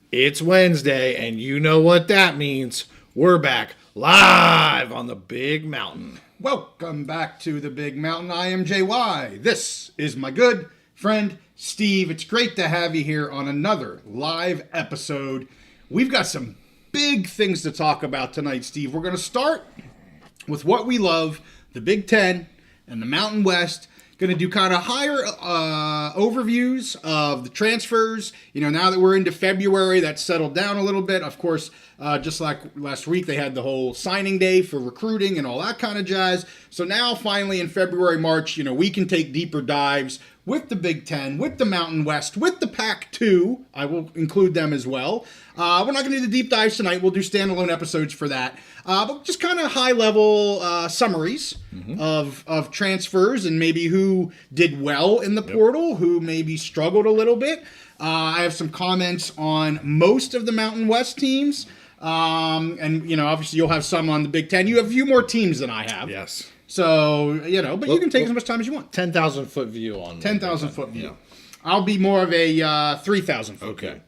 It's Wednesday, and you know what that means. We're back live on the Big Mountain. Welcome back to the Big Mountain. I am JY. This is my good friend Steve. It's great to have you here on another live episode. We've got some big things to talk about tonight, Steve. We're going to start with what we love, the Big Ten and the Mountain West. Going to do kind of higher overviews of the transfers. You know, now that we're into February, that's settled down a little bit. Of course, just like last week, they had the whole signing day for recruiting and all that kind of jazz. So now, finally, in February, March, you know, we can take deeper dives with the Big Ten, with the Mountain West, with the Pac-2. I will include them as well. We're not going to do the deep dives tonight. We'll do standalone episodes for that. But just kind of high-level summaries of transfers and maybe who did well in the portal, who maybe struggled a little bit. I have some comments on most of the Mountain West teams. And, you know, obviously you'll have some on the Big Ten. You have a few more teams than I have. Yes. So, you know, but you can take as much time as you want. 10,000-foot view on 10,000-foot view. Yeah. I'll be more of a 3,000-foot view. Okay.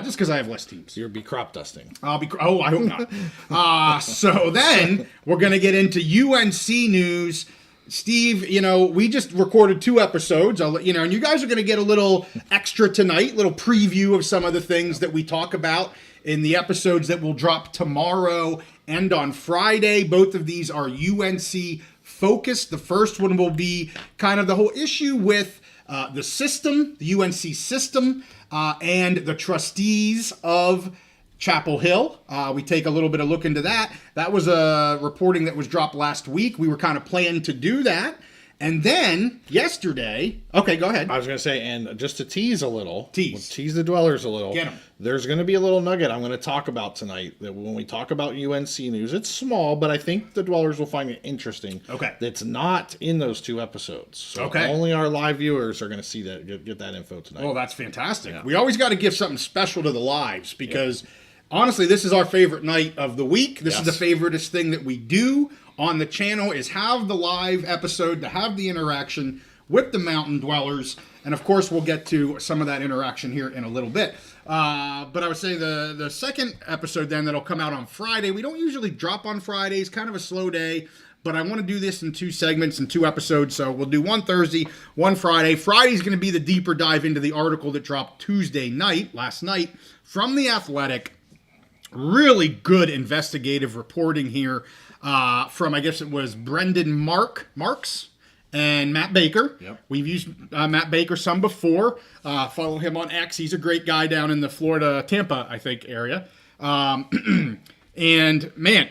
Just because I have less teams. You'll be crop dusting. I hope not. So then we're going to get into UNC news. Steve, you know, we just recorded 2 episodes, and you guys are going to get a little extra tonight, little preview of some of the things that we talk about in the episodes that will drop tomorrow and on Friday. Both of these are UNC focused. The first one will be kind of the whole issue with the system, the UNC system, and the trustees of Chapel Hill. We take a little bit of look into that. That was a reporting that was dropped last week. We were kind of planning to do that. And then yesterday, okay, go ahead. I was going to say, and just to tease a little, tease the dwellers a little. Get 'em. There's going to be a little nugget I'm going to talk about tonight. That when we talk about UNC news, it's small, but I think the dwellers will find it interesting. Okay, that's not in those 2 episodes. So okay, only our live viewers are going to see that, get that info tonight. Oh, that's fantastic. Yeah. We always got to give something special to the lives because honestly, this is our favorite night of the week. This is the favoriteest thing that we do on the channel is have the live episode, to have the interaction with the mountain dwellers. And of course, we'll get to some of that interaction here in a little bit. But I would say the second episode then that'll come out on Friday. We don't usually drop on Fridays, kind of a slow day. But I want to do this in 2 segments and 2 episodes. So we'll do one Thursday, one Friday. Friday's going to be the deeper dive into the article that dropped Tuesday night, last night, from The Athletic. Really good investigative reporting here from, I guess it was Brendan Marks and Matt Baker. Yep. We've used Matt Baker some before. Follow him on X. He's a great guy down in the Florida, Tampa, I think, area. And, man,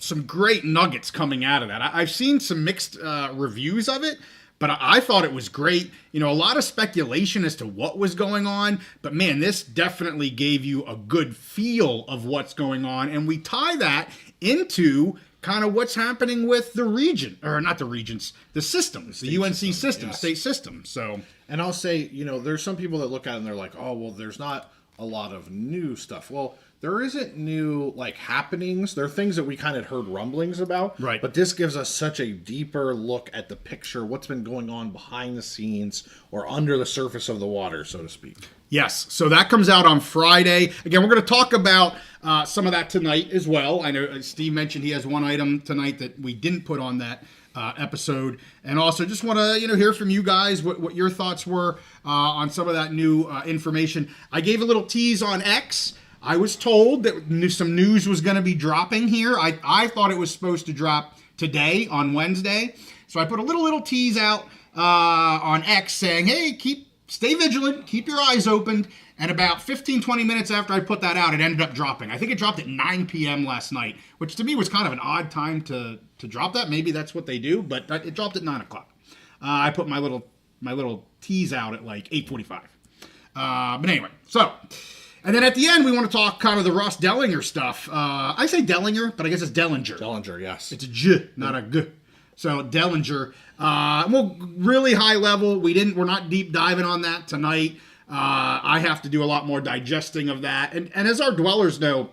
some great nuggets coming out of that. I've seen some mixed reviews of it, but I thought it was great. You know, a lot of speculation as to what was going on, but man, this definitely gave you a good feel of what's going on. And we tie that into kind of what's happening with the region, or not the regions, the systems, the UNC system, state system. So, and I'll say, you know, there's some people that look at it and they're like, oh, well, there's not a lot of new stuff. Well, there isn't new, like, happenings. There are things that we kind of heard rumblings about. Right. But this gives us such a deeper look at the picture, what's been going on behind the scenes or under the surface of the water, so to speak. Yes. So that comes out on Friday. Again, we're going to talk about some of that tonight as well. I know Steve mentioned he has one item tonight that we didn't put on that episode. And also just want to, hear from you guys what your thoughts were on some of that new information. I gave a little tease on X. I was told that some news was going to be dropping here. I thought it was supposed to drop today on Wednesday. So I put a little tease out on X saying, hey, stay vigilant, keep your eyes open. And about 15-20 minutes after I put that out, it ended up dropping. I think it dropped at 9 p.m. last night, which to me was kind of an odd time to drop that. Maybe that's what they do, but it dropped at 9 o'clock. I put my little tease out at like 8:45. But anyway, so... And then at the end, we want to talk kind of the Ross Dellinger stuff. I say Dellinger, but I guess it's Dellinger. Dellinger, yes. It's a J, not a G. So Dellinger. Well, really high level. We're not deep diving on that tonight. I have to do a lot more digesting of that. And as our dwellers know,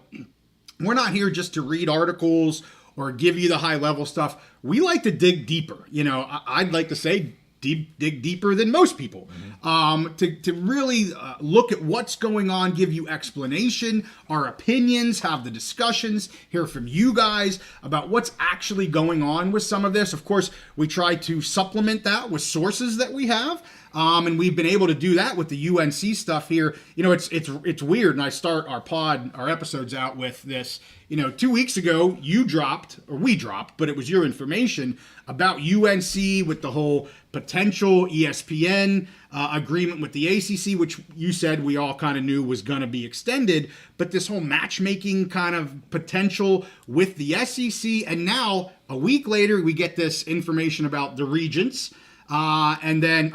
we're not here just to read articles or give you the high level stuff. We like to dig deeper. I'd like to say dig deeper than most people, to really look at what's going on, give you explanation, our opinions, have the discussions, hear from you guys about what's actually going on with some of this. Of course, we try to supplement that with sources that we have. And we've been able to do that with the UNC stuff here. You know, it's weird, and I start our episodes out with this. You know, 2 weeks ago, we dropped, but it was your information about UNC with the whole potential ESPN agreement with the ACC, which you said we all kind of knew was going to be extended, but this whole matchmaking kind of potential with the SEC, and now, a week later, we get this information about the Regents, and then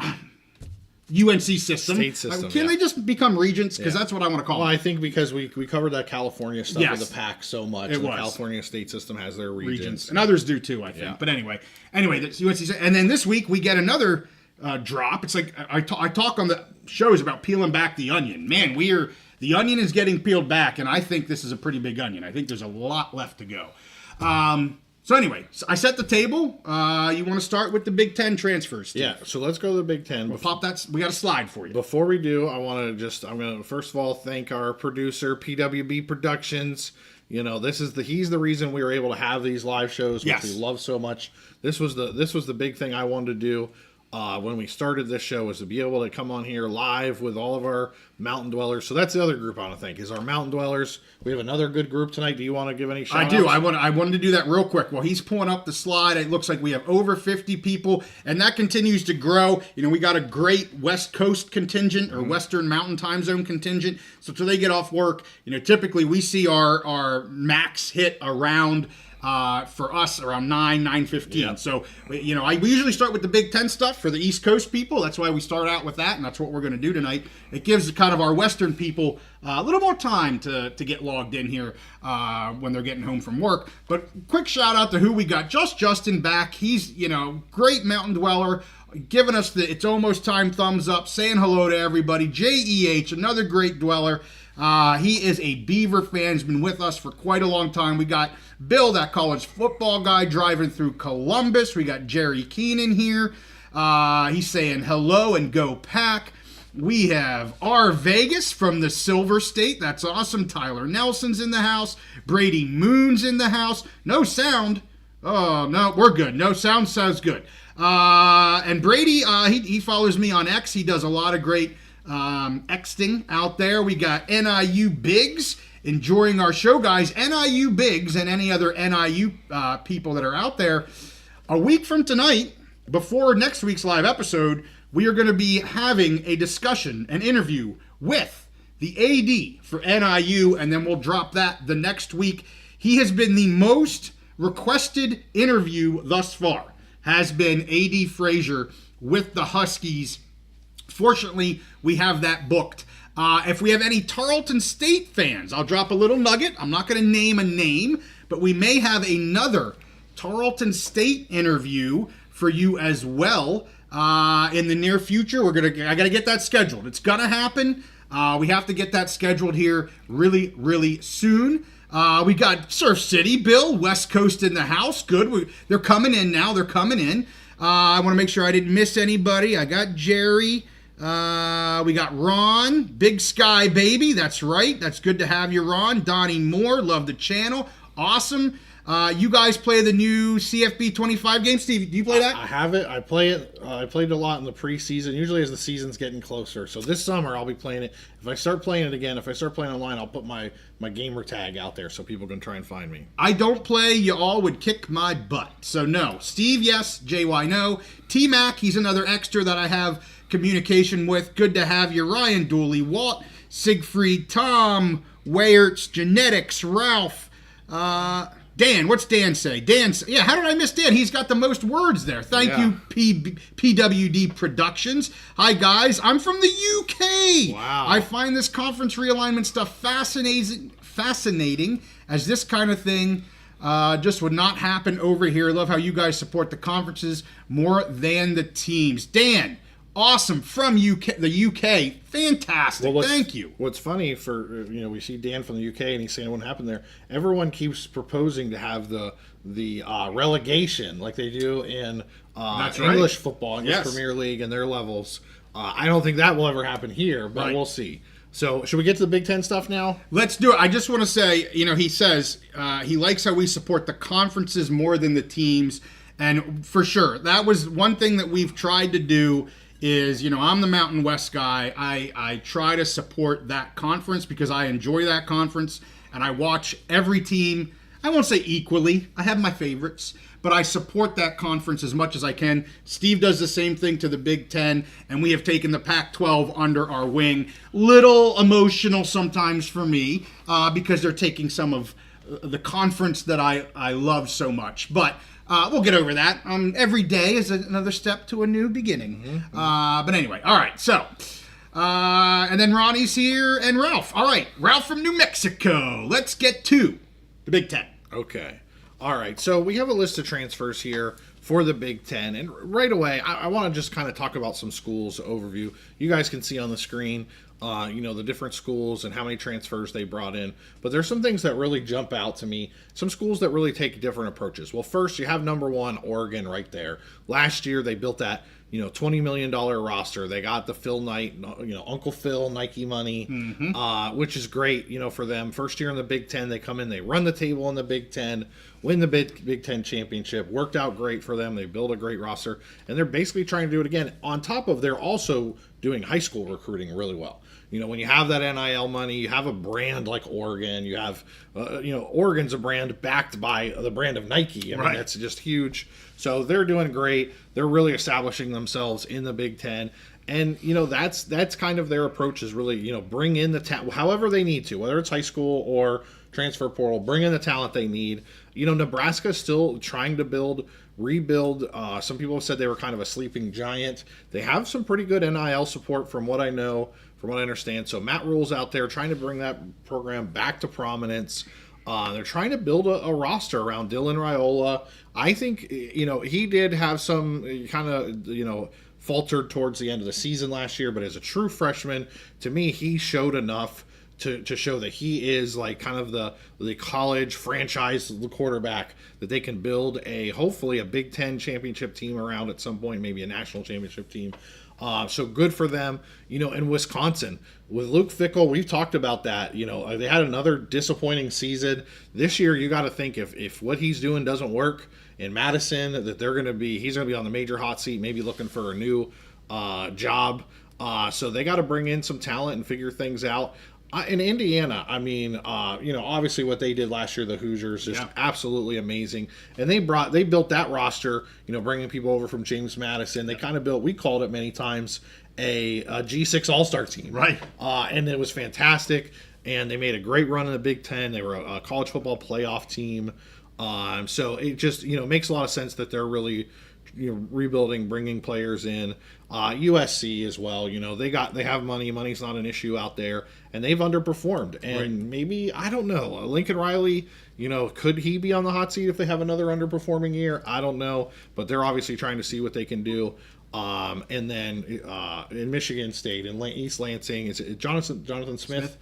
UNC system. State system. Can they just become Regents? Because that's what I want to call them. Well, I think because we covered that California stuff with the PAC so much. The California state system has their Regents. And others do too, I think. Yeah. But anyway, that's UNC. And then this week we get another drop. It's like I talk on the shows about peeling back the onion. Man, the onion is getting peeled back, and I think this is a pretty big onion. I think there's a lot left to go. So anyway, I set the table. You want to start with the Big Ten transfers, Steve? Yeah, so let's go to the Big Ten. We'll pop that. We got a slide for you. Before we do, I'm going to first of all thank our producer, PWB Productions. You know, he's the reason we were able to have these live shows, which we love so much. This was the big thing I wanted to do. When we started this show, was to be able to come on here live with all of our Mountain Dwellers. So that's the other group I want to thank, is our Mountain Dwellers. We have another good group tonight. Do you want to give any shout-outs? I do. I wanted to do that real quick. While he's pulling up the slide, it looks like we have over 50 people, and that continues to grow. You know, we got a great West Coast contingent, or Western Mountain Time Zone contingent. So till they get off work, you know, typically we see our max hit around for us around 9:15. Yeah. So, you know, we usually start with the Big Ten stuff for the East Coast people. That's why we start out with that, and that's what we're going to do tonight. It gives kind of our Western people a little more time to get logged in here when they're getting home from work. But quick shout out to who we got. Justin back. He's, you know, great Mountain Dweller, giving us the It's Almost Time thumbs up, saying hello to everybody. JEH, another great dweller. He is a Beaver fan. He's been with us for quite a long time. We got Bill, that college football guy, driving through Columbus. We got Jerry Keenan here. He's saying hello and go Pack. We have R. Vegas from the Silver State. That's awesome. Tyler Nelson's in the house. Brady Moon's in the house. No sound. Oh, no, we're good. No sound sounds good. And Brady, he follows me on X. He does a lot of great Xting out there. We got NIU Biggs enjoying our show, guys. NIU Biggs and any other NIU people that are out there. A week from tonight, before next week's live episode, we are going to be having a discussion, an interview with the AD for NIU, and then we'll drop that the next week. He has been the most requested interview thus far, has been AD Frazier with the Huskies. Fortunately, we have that booked. If we have any Tarleton State fans, I'll drop a little nugget. I'm not going to name a name, but we may have another Tarleton State interview for you as well in the near future. I got to get that scheduled. It's going to happen. We have to get that scheduled here really, really soon. We got Surf City, Bill, West Coast in the house. Good. They're coming in now. They're coming in. I want to make sure I didn't miss anybody. I got Jerry. We got Ron, Big Sky Baby. That's right. That's good to have you, Ron. Donnie Moore, love the channel. Awesome. You guys play the new CFB 25 game. Steve, do you play that? I have it. I play it. I played it a lot in the preseason, usually as the season's getting closer. So this summer I'll be playing it. If I start playing it again, if I start playing online, I'll put my gamer tag out there so people can try and find me. I don't play. You all would kick my butt. So no. Steve, yes. JY, no. T-Mac, he's another extra that I have communication with. Good to have you. Ryan Dooley, Walt, Siegfried, Tom, Wayerts, Genetics, Ralph, Dan, what's Dan say? Yeah, how did I miss Dan? He's got the most words there. Thank you, PWD Productions. Hi, guys. I'm from the UK. Wow. I find this conference realignment stuff fascinating, as this kind of thing just would not happen over here. Love how you guys support the conferences more than the teams. Dan, Awesome. From the UK. Fantastic. Thank you. What's funny we see Dan from the UK and he's saying what happened there. Everyone keeps proposing to have the relegation like they do in English football, English Premier League and their levels. I don't think that will ever happen here, but we'll see. So should we get to the Big Ten stuff now? Let's do it. I just want to say, he says he likes how we support the conferences more than the teams. And for sure, that was one thing that we've tried to do is, I'm the Mountain West guy. I try to support that conference because I enjoy that conference. And I watch every team. I won't say equally. I have my favorites. But I support that conference as much as I can. Steve does the same thing to the Big Ten, and we have taken the Pac-12 under our wing. Little emotional sometimes for me because they're taking some of the conference that I love so much. But we'll get over that. Every day is another step to a new beginning. But anyway, all right. So, and then Ronnie's here and Ralph. All right, Ralph from New Mexico. Let's get to the Big Ten. Okay. All right, so we have a list of transfers here for the Big Ten. And right away, I want to just kind of talk about some schools overview. You guys can see on the screen, the different schools and how many transfers they brought in. But there's some things that really jump out to me, some schools that really take different approaches. Well, first, you have number one, Oregon, right there. Last year, they built that $20 million roster. They got the Phil Knight, Uncle Phil, Nike money, which is great, for them. First year in the Big Ten, they come in, they run the table in the Big Ten, win the Big Ten championship. Worked out great for them. They build a great roster, and they're basically trying to do it again. On top of, they're also doing high school recruiting really well. When you have that NIL money, you have a brand like Oregon. You have, Oregon's a brand backed by the brand of Nike. I mean, that's just huge. So they're doing great. They're really establishing themselves in the Big Ten. And, that's kind of their approach is really, bring in the talent, however they need to, whether it's high school or transfer portal, bring in the talent they need. Nebraska's still trying to rebuild. Some people have said they were kind of a sleeping giant. They have some pretty good NIL support from what I know, from what I understand. So Matt Rule's out there trying to bring that program back to prominence. They're trying to build a roster around Dylan Raiola. I think, he did have some kind of, faltered towards the end of the season last year, but as a true freshman, to me, he showed enough to show that he is like kind of the college franchise quarterback that they can build hopefully a Big Ten championship team around at some point, maybe a national championship team. So good for them. In Wisconsin with Luke Fickell, we've talked about that. They had another disappointing season this year. You got to think if what he's doing doesn't work in Madison, that he's going to be on the major hot seat, maybe looking for a new job. So they got to bring in some talent and figure things out. In Indiana, obviously what they did last year, the Hoosiers, is absolutely amazing. And they built that roster, bringing people over from James Madison. They kind of built, we called it many times, a G6 All-Star team. Right. And it was fantastic. And they made a great run in the Big Ten. They were a college football playoff team. So it just, makes a lot of sense that they're really rebuilding, bringing players in. USC as well, they have money. Money's not an issue out there, and they've underperformed. And maybe, I don't know, Lincoln Riley, could he be on the hot seat if they have another underperforming year? I don't know, but they're obviously trying to see what they can do. And then in Michigan State, in East Lansing, is it Jonathan Smith?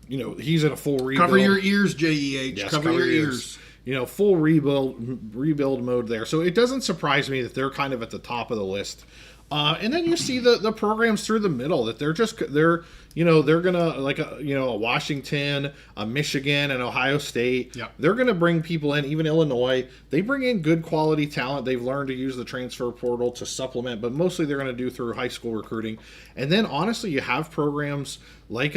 He's in a full rebuild. Cover your ears, JEH. Yes, cover your ears. Full rebuild mode there. So it doesn't surprise me that they're kind of at the top of the list. And then you see the programs through the middle that they're gonna like a Washington, a Michigan, and Ohio State. Yep. They're gonna bring people in. Even Illinois, they bring in good quality talent. They've learned to use the transfer portal to supplement, but mostly they're gonna do through high school recruiting. And then honestly, you have programs like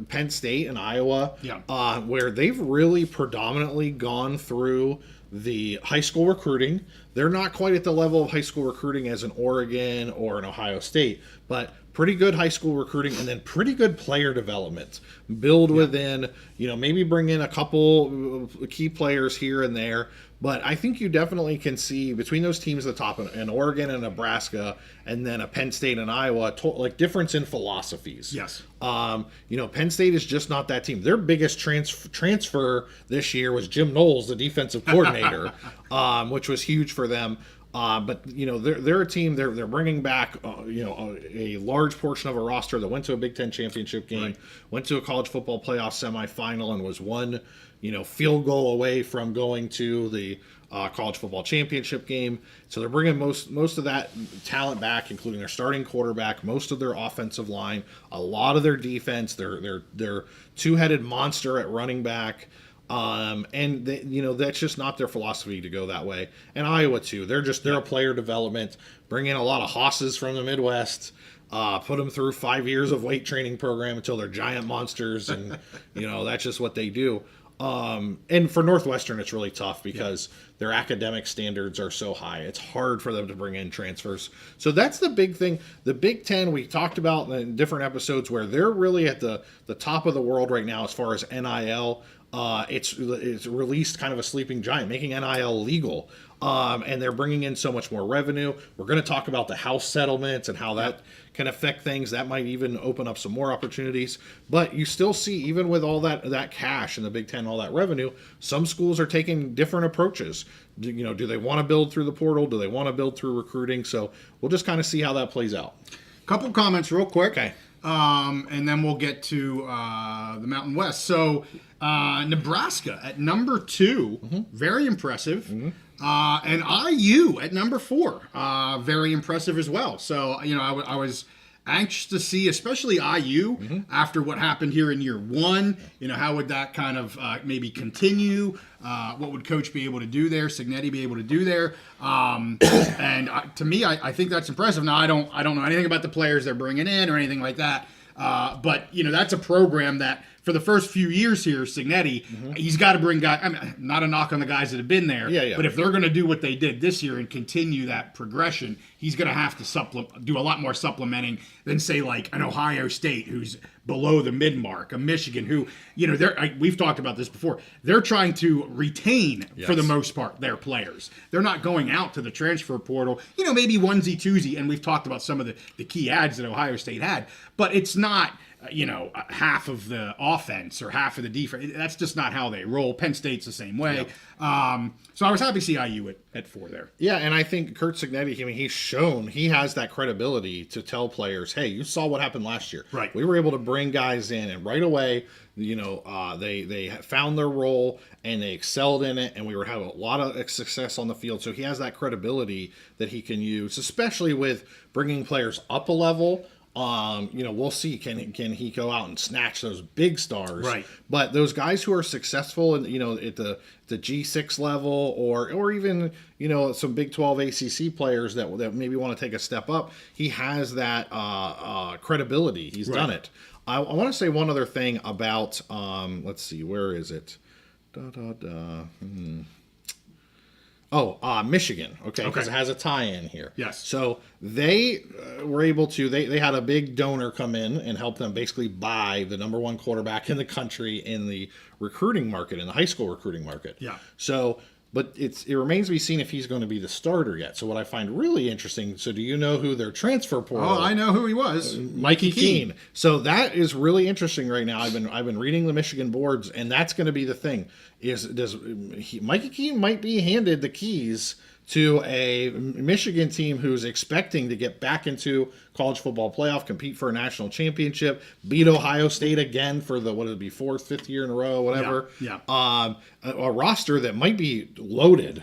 Penn State and Iowa, where they've really predominantly gone through the high school recruiting. They're not quite at the level of high school recruiting as an Oregon or an Ohio State, but pretty good high school recruiting and then pretty good player development. Build within, maybe bring in a couple key players here and there. But I think you definitely can see between those teams at the top, an Oregon and Nebraska, and then a Penn State and Iowa, difference in philosophies. Yes. Penn State is just not that team. Their biggest transfer this year was Jim Knowles, the defensive coordinator, which was huge for them. But they're a team. They're bringing back a large portion of a roster that went to a Big Ten championship game, went to a college football playoff semifinal, and was one field goal away from going to the college football championship game. So they're bringing most of that talent back, including their starting quarterback, most of their offensive line, a lot of their defense. They're two-headed monster at running back. And that's just not their philosophy to go that way. And Iowa too. They're a player development, bring in a lot of hosses from the Midwest, put them through 5 years of weight training program until they're giant monsters, and that's just what they do. And for Northwestern, it's really tough because their academic standards are so high. It's hard for them to bring in transfers. So that's the big thing. The Big Ten, we talked about in different episodes, where they're really at the top of the world right now as far as NIL. It's released kind of a sleeping giant, making NIL legal. And they're bringing in so much more revenue. We're going to talk about the House settlements and how that can affect things. That might even open up some more opportunities. But you still see, even with all that cash in the Big Ten, all that revenue, some schools are taking different approaches. Do they want to build through the portal? Do they want to build through recruiting? So we'll just kind of see how that plays out. Couple comments real quick. Okay. And then we'll get to the Mountain West. So Nebraska at number 2, very impressive. And IU at number 4, very impressive as well. So, I was anxious to see, especially IU, after what happened here in year 1. How would that kind of maybe continue? What would Coach be able to do there? Signetti be able to do there? And to me, I think that's impressive. Now, I don't know anything about the players they're bringing in or anything like that. But that's a program that for the first few years here, Signetti, he's got to bring guys. I mean, not a knock on the guys that have been there, but if they're going to do what they did this year and continue that progression, he's going to have to do a lot more supplementing than, say, like an Ohio State, who's below the mid-mark, a Michigan, who, we've talked about this before, they're trying to retain, for the most part, their players. They're not going out to the transfer portal, maybe onesie, twosie, and we've talked about some of the key ads that Ohio State had, but it's not half of the offense or half of the defense. That's just not how they roll. Penn State's the same way. So I was happy to see IU at 4 there. Yeah, and I think Kurt Signetti, he's shown he has that credibility to tell players, hey, you saw what happened last year. Right. We were able to bring guys in, and right away, they found their role and they excelled in it, and we were having a lot of success on the field. So he has that credibility that he can use, especially with bringing players up a level. We'll see. Can he go out and snatch those big stars? Right. But those guys who are successful and at the G6 level or even some Big 12 ACC players that maybe want to take a step up, he has that credibility. He's done it. I want to say one other thing about let's see, where is it? Michigan, because it has a tie-in here. Yes. So they were able to, they had a big donor come in and help them basically buy the number 1 quarterback in the country in the recruiting market, in the high school recruiting market. Yeah. So, but it remains to be seen if he's going to be the starter yet. So what I find really interesting, so do you know who their transfer portal? Oh, I know who he was. Mikey Keene. So that is really interesting right now. I've been reading the Michigan boards, and that's going to be the thing. Mikey Keene might be handed the keys to a Michigan team who's expecting to get back into college football playoff, compete for a national championship, beat Ohio State again for the, what would it be, 4th, 5th year in a row, whatever. Yeah. A roster that might be loaded.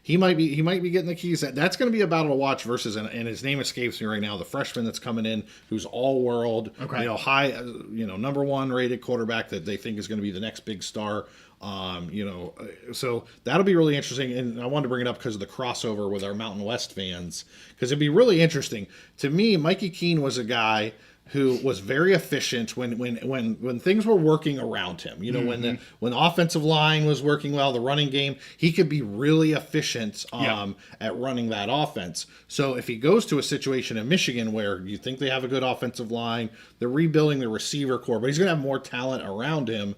He might be getting the keys. That's going to be a battle to watch versus, and his name escapes me right now, the freshman that's coming in who's all world, high, number 1 rated quarterback that they think is going to be the next big star. So that'll be really interesting. And I wanted to bring it up because of the crossover with our Mountain West fans, because it'd be really interesting. To me, Mikey Keene was a guy who was very efficient when things were working around him. When the offensive line was working well, the running game, he could be really efficient at running that offense. So if he goes to a situation in Michigan where you think they have a good offensive line, they're rebuilding the receiver core, but he's going to have more talent around him.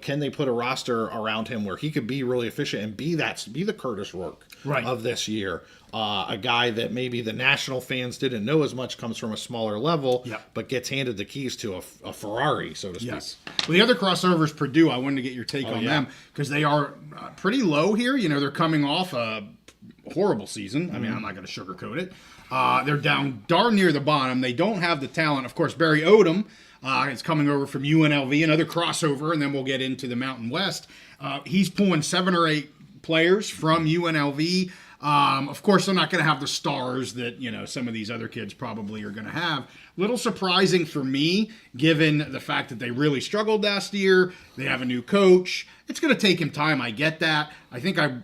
Can they put a roster around him where he could be really efficient and be the Curtis Rourke of this year? A guy that maybe the national fans didn't know as much, comes from a smaller level, but gets handed the keys to a Ferrari, so to speak. Yes. Well, the other crossover is Purdue. I wanted to get your take on them because they are pretty low here. They're coming off a horrible season. I mean, I'm not going to sugarcoat it. They're down darn near the bottom. They don't have the talent. Of course, Barry Odom is coming over from UNLV, another crossover, and then we'll get into the Mountain West. He's pulling 7 or 8 players from UNLV. Of course, they're not going to have the stars that, some of these other kids probably are going to have. Little surprising for me, given the fact that they really struggled last year. They have a new coach. It's going to take him time. I get that. I think I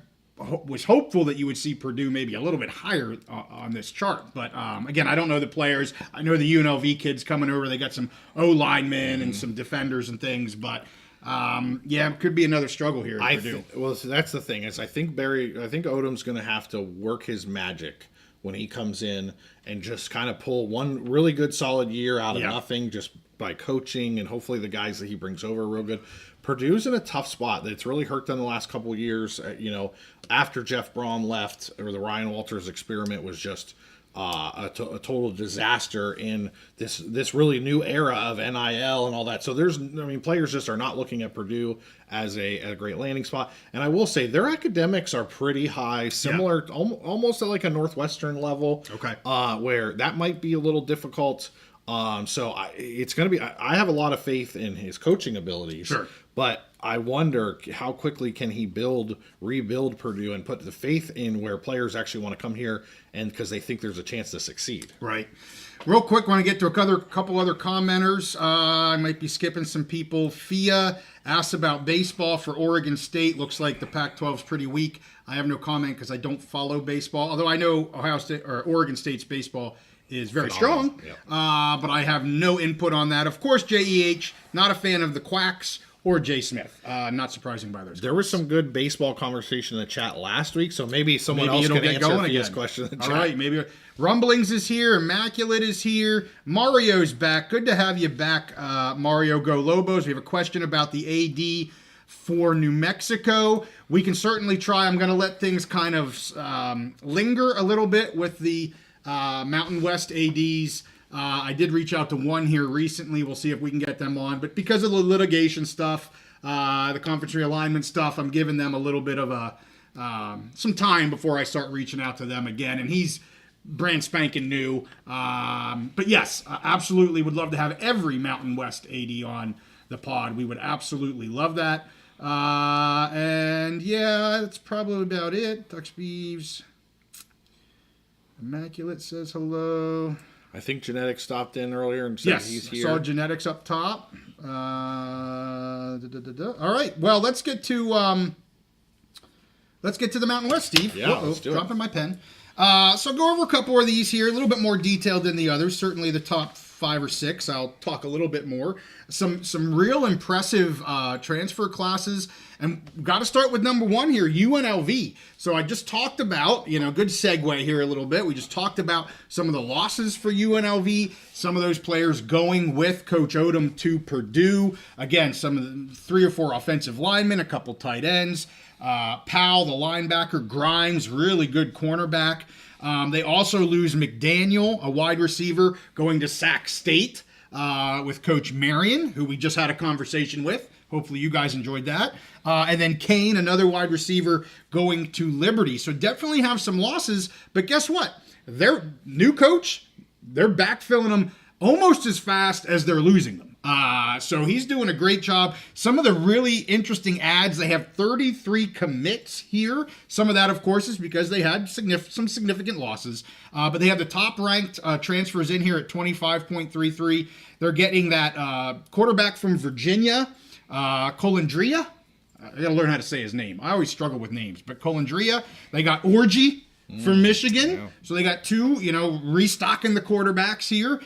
was hopeful that you would see Purdue maybe a little bit higher on this chart. But again, I don't know the players. I know the UNLV kids coming over. They got some O-linemen and some defenders and things. But it could be another struggle here at Purdue. Well, so that's the thing. Is I think Odom's going to have to work his magic when he comes in and just kind of pull one really good solid year out of nothing just by coaching, and hopefully the guys that he brings over are real good. Purdue's in a tough spot that's really hurt them the last couple of years. After Jeff Brom left, or the Ryan Walters experiment was just a total disaster in this really new era of NIL and all that. So players just are not looking at Purdue as a great landing spot. And I will say their academics are pretty high, similar almost at like a Northwestern level. Okay. Where that might be a little difficult. It's going to be. I have a lot of faith in his coaching abilities. Sure. But I wonder how quickly can he rebuild Purdue and put the faith in where players actually want to come here and because they think there's a chance to succeed. Right. Real quick, want to get to a couple other commenters. I might be skipping some people. Fia asked about baseball for Oregon State. Looks like the Pac-12 is pretty weak. I have no comment because I don't follow baseball, although I know Oregon State's baseball is very strong. Yep. But I have no input on that. Of course, JEH, not a fan of the Quacks or Jay Smith. Not surprising by those. There was some good baseball conversation in the chat last week, so maybe someone else can answer Fia's question in the chat. All right, maybe Rumblings is here. Immaculate is here. Mario's back. Good to have you back, Mario. Go Lobos. We have a question about the AD for New Mexico. We can certainly try. I'm going to let things kind of linger a little bit with the Mountain West ADs. I did reach out to one here recently. We'll see if we can get them on. But because of the litigation stuff, the conference realignment stuff, I'm giving them a little bit of some time before I start reaching out to them again. And he's brand spanking new. But yes, absolutely would love to have every Mountain West AD on the pod. We would absolutely love that. And yeah, that's probably about it. Ducks Beeves. Immaculate says hello. I think Genetics stopped in earlier and said he's here. Saw Genetics up top. All right. Well, let's get to the Mountain West, Steve. Yeah, let's do it. Dropping my pen. So go over a couple of these here, a little bit more detailed than the others. Certainly the top 5 or 6. I'll talk a little bit more. Some real impressive transfer classes. And got to start with number 1 here, UNLV. So I just talked about, good segue here a little bit. We just talked about some of the losses for UNLV, some of those players going with Coach Odom to Purdue. Again, some of the 3 or 4 offensive linemen, a couple tight ends. Powell, the linebacker, Grimes, really good cornerback. They also lose McDaniel, a wide receiver, going to Sac State with Coach Marion, who we just had a conversation with. Hopefully you guys enjoyed that. And then Kane, another wide receiver, going to Liberty. So definitely have some losses. But guess what? Their new coach, they're backfilling them almost as fast as they're losing them. So he's doing a great job. Some of the really interesting ads, they have 33 commits here. Some of that, of course, is because they had some significant losses. But they have the top-ranked transfers in here at 25.33. They're getting that quarterback from Virginia, Colandrea. I got to learn how to say his name. I always struggle with names. But Colandrea. They got Orji from Michigan. Yeah. So they got 2, restocking the quarterbacks here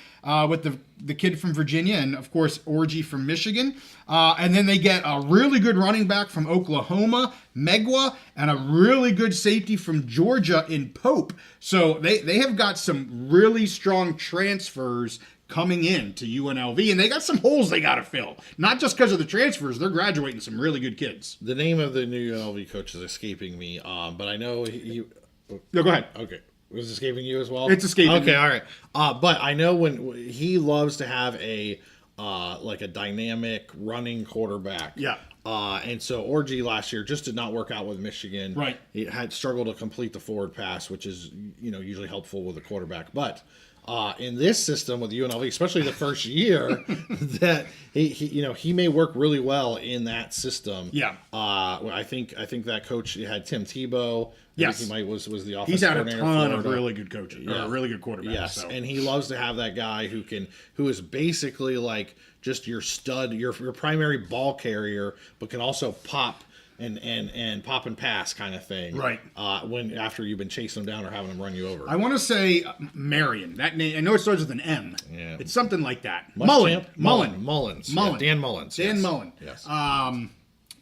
with the kid from Virginia and, of course, Orji from Michigan. And then they get a really good running back from Oklahoma, Megwa, and a really good safety from Georgia in Pope. So they have got some really strong transfers coming in to UNLV, and they got some holes they got to fill. Not just because of the transfers, they're graduating some really good kids. The name of the new UNLV coach is escaping me, but I know he No, go ahead. Okay. Was it escaping you as well? It's escaping me. Okay, all right. But I know when he loves to have a dynamic running quarterback. Yeah. And so Orji last year just did not work out with Michigan. Right. He had struggled to complete the forward pass, which is, usually helpful with a quarterback. But in this system with UNLV, especially the first year, that he may work really well in that system. Yeah. I think that coach had Tim Tebow. Yes. He was the offensive He's had a coordinator ton for of Florida. really good coaches, Yeah. or really good quarterbacks. Yes, So. and he loves to have that guy who is basically like just your stud, your primary ball carrier, but can also pop and pop and pass kind of thing. Right. When after you've been chasing them down or having them run you over. I want to say Marion. That name, I know it starts with an M. Yeah. It's something like that. Mullins. Mullins. Yeah, Dan Mullins. Dan yes. Mullen. Yes.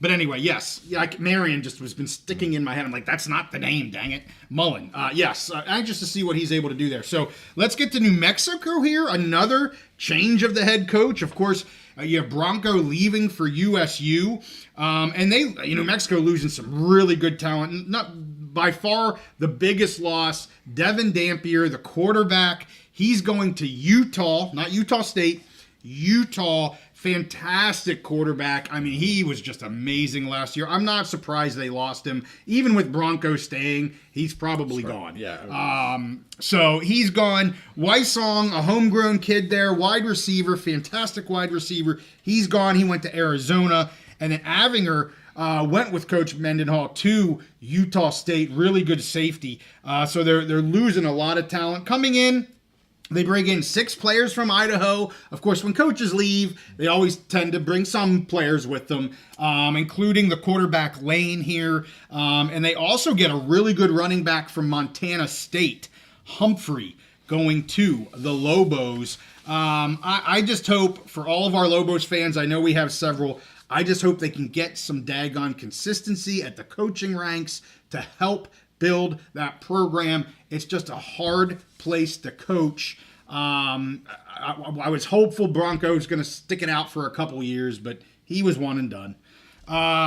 But anyway, yes. Yeah, Marion just was been sticking in my head. I'm like, that's not the name, dang it. Mullen. Yes. Anxious to see what he's able to do there. So let's get to New Mexico here. Another change of the head coach. Of course, you have Bronco leaving for USU. And New Mexico losing some really good talent. Not by far the biggest loss. Devin Dampier, the quarterback. He's going to Utah, not Utah State, Utah. Fantastic quarterback. I mean, he was just amazing last year. I'm not surprised they lost him. Even with Bronco staying, he's probably gone. Yeah. So he's gone. Wysong, a homegrown kid there, wide receiver, fantastic wide receiver. He's gone. He went to Arizona. And then Avinger went with Coach Mendenhall to Utah State. Really good safety. So they're losing a lot of talent. Coming in, they bring in 6 players from Idaho. Of course, when coaches leave, they always tend to bring some players with them, including the quarterback Lane here. And they also get a really good running back from Montana State, Humphrey, going to the Lobos. I just hope for all of our Lobos fans, I know we have several, I just hope they can get some daggone consistency at the coaching ranks to help build that program. It's just a hard place to coach. I was hopeful Bronco was going to stick it out for a couple years, but he was one and done.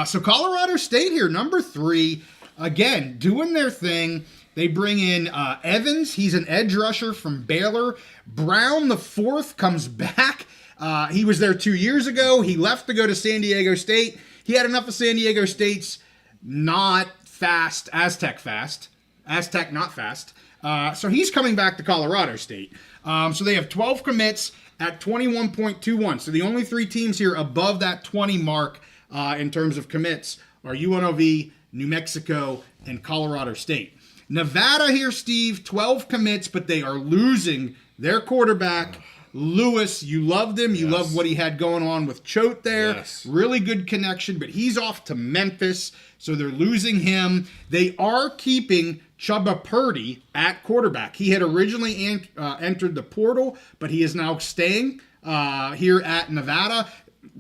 So Colorado State here, number 3, again, doing their thing. They bring in Evans. He's an edge rusher from Baylor. Brown, the 4th, comes back. He was there 2 years ago. He left to go to San Diego State. He had enough of San Diego State's not fast, Aztec not fast. So he's coming back to Colorado State. So they have 12 commits at 21.21. So the only 3 teams here above that 20 mark in terms of commits are UNLV, New Mexico, and Colorado State. Nevada here, Steve, 12 commits, but they are losing their quarterback, Lewis. You loved him. You loved what he had going on with Choate there. Yes. Really good connection, but he's off to Memphis, so they're losing him. They are keeping Chubba Purdy at quarterback. He had originally entered the portal, but he is now staying here at Nevada.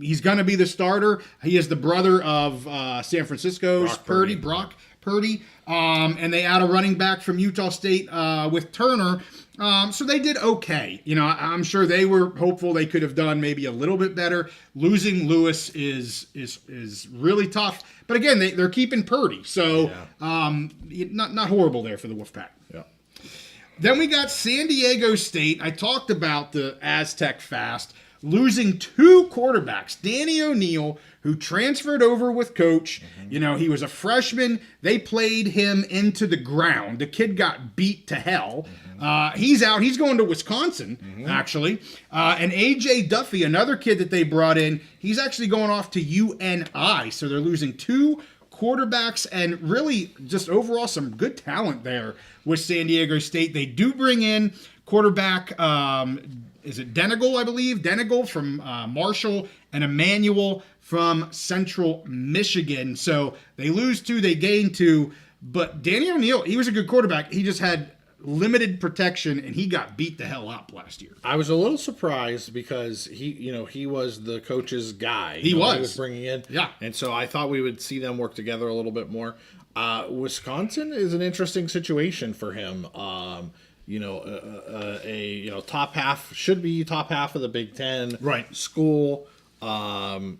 He's going to be the starter. He is the brother of San Francisco's Brock Purdy. And they add a running back from Utah State with Turner. So they did okay. I'm sure they were hopeful they could have done maybe a little bit better. Losing Lewis is really tough. But again, they're keeping Purdy. So not horrible there for the Wolfpack. Yeah. Then we got San Diego State. I talked about the Aztec Fast. Losing 2 quarterbacks. Danny O'Neal, who transferred over with Coach. He was a freshman. They played him into the ground. The kid got beat to hell. He's out. He's going to Wisconsin, actually. And A.J. Duffy, another kid that they brought in, he's actually going off to UNI. So they're losing 2 quarterbacks and really just overall some good talent there with San Diego State. They do bring in quarterback, is it Denegal, I believe? Denegal from Marshall and Emmanuel from Central Michigan. So they lose 2, they gain 2. But Danny O'Neal, he was a good quarterback. He just had limited protection, and he got beat the hell up last year. I was a little surprised because he was the coach's guy. He was bringing in. Yeah. And so I thought we would see them work together a little bit more. Wisconsin is an interesting situation for him. Top half should be top half of the Big Ten school.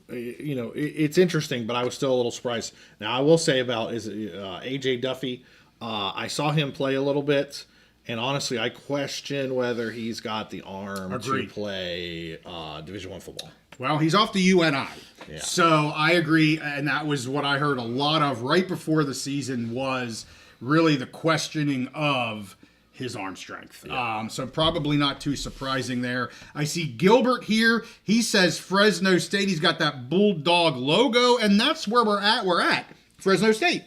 It's interesting, but I was still a little surprised. Now I will say about AJ Duffy. I saw him play a little bit, And honestly, I question whether he's got the arm Agreed. to play Division I football. Well, he's off to UNI. Yeah. So I agree, and that was what I heard a lot of right before the season was really the questioning of his arm strength. Yeah. So probably not too surprising there. I see Gilbert here. He says Fresno State. He's got that Bulldog logo, and that's where we're at. We're at Fresno State.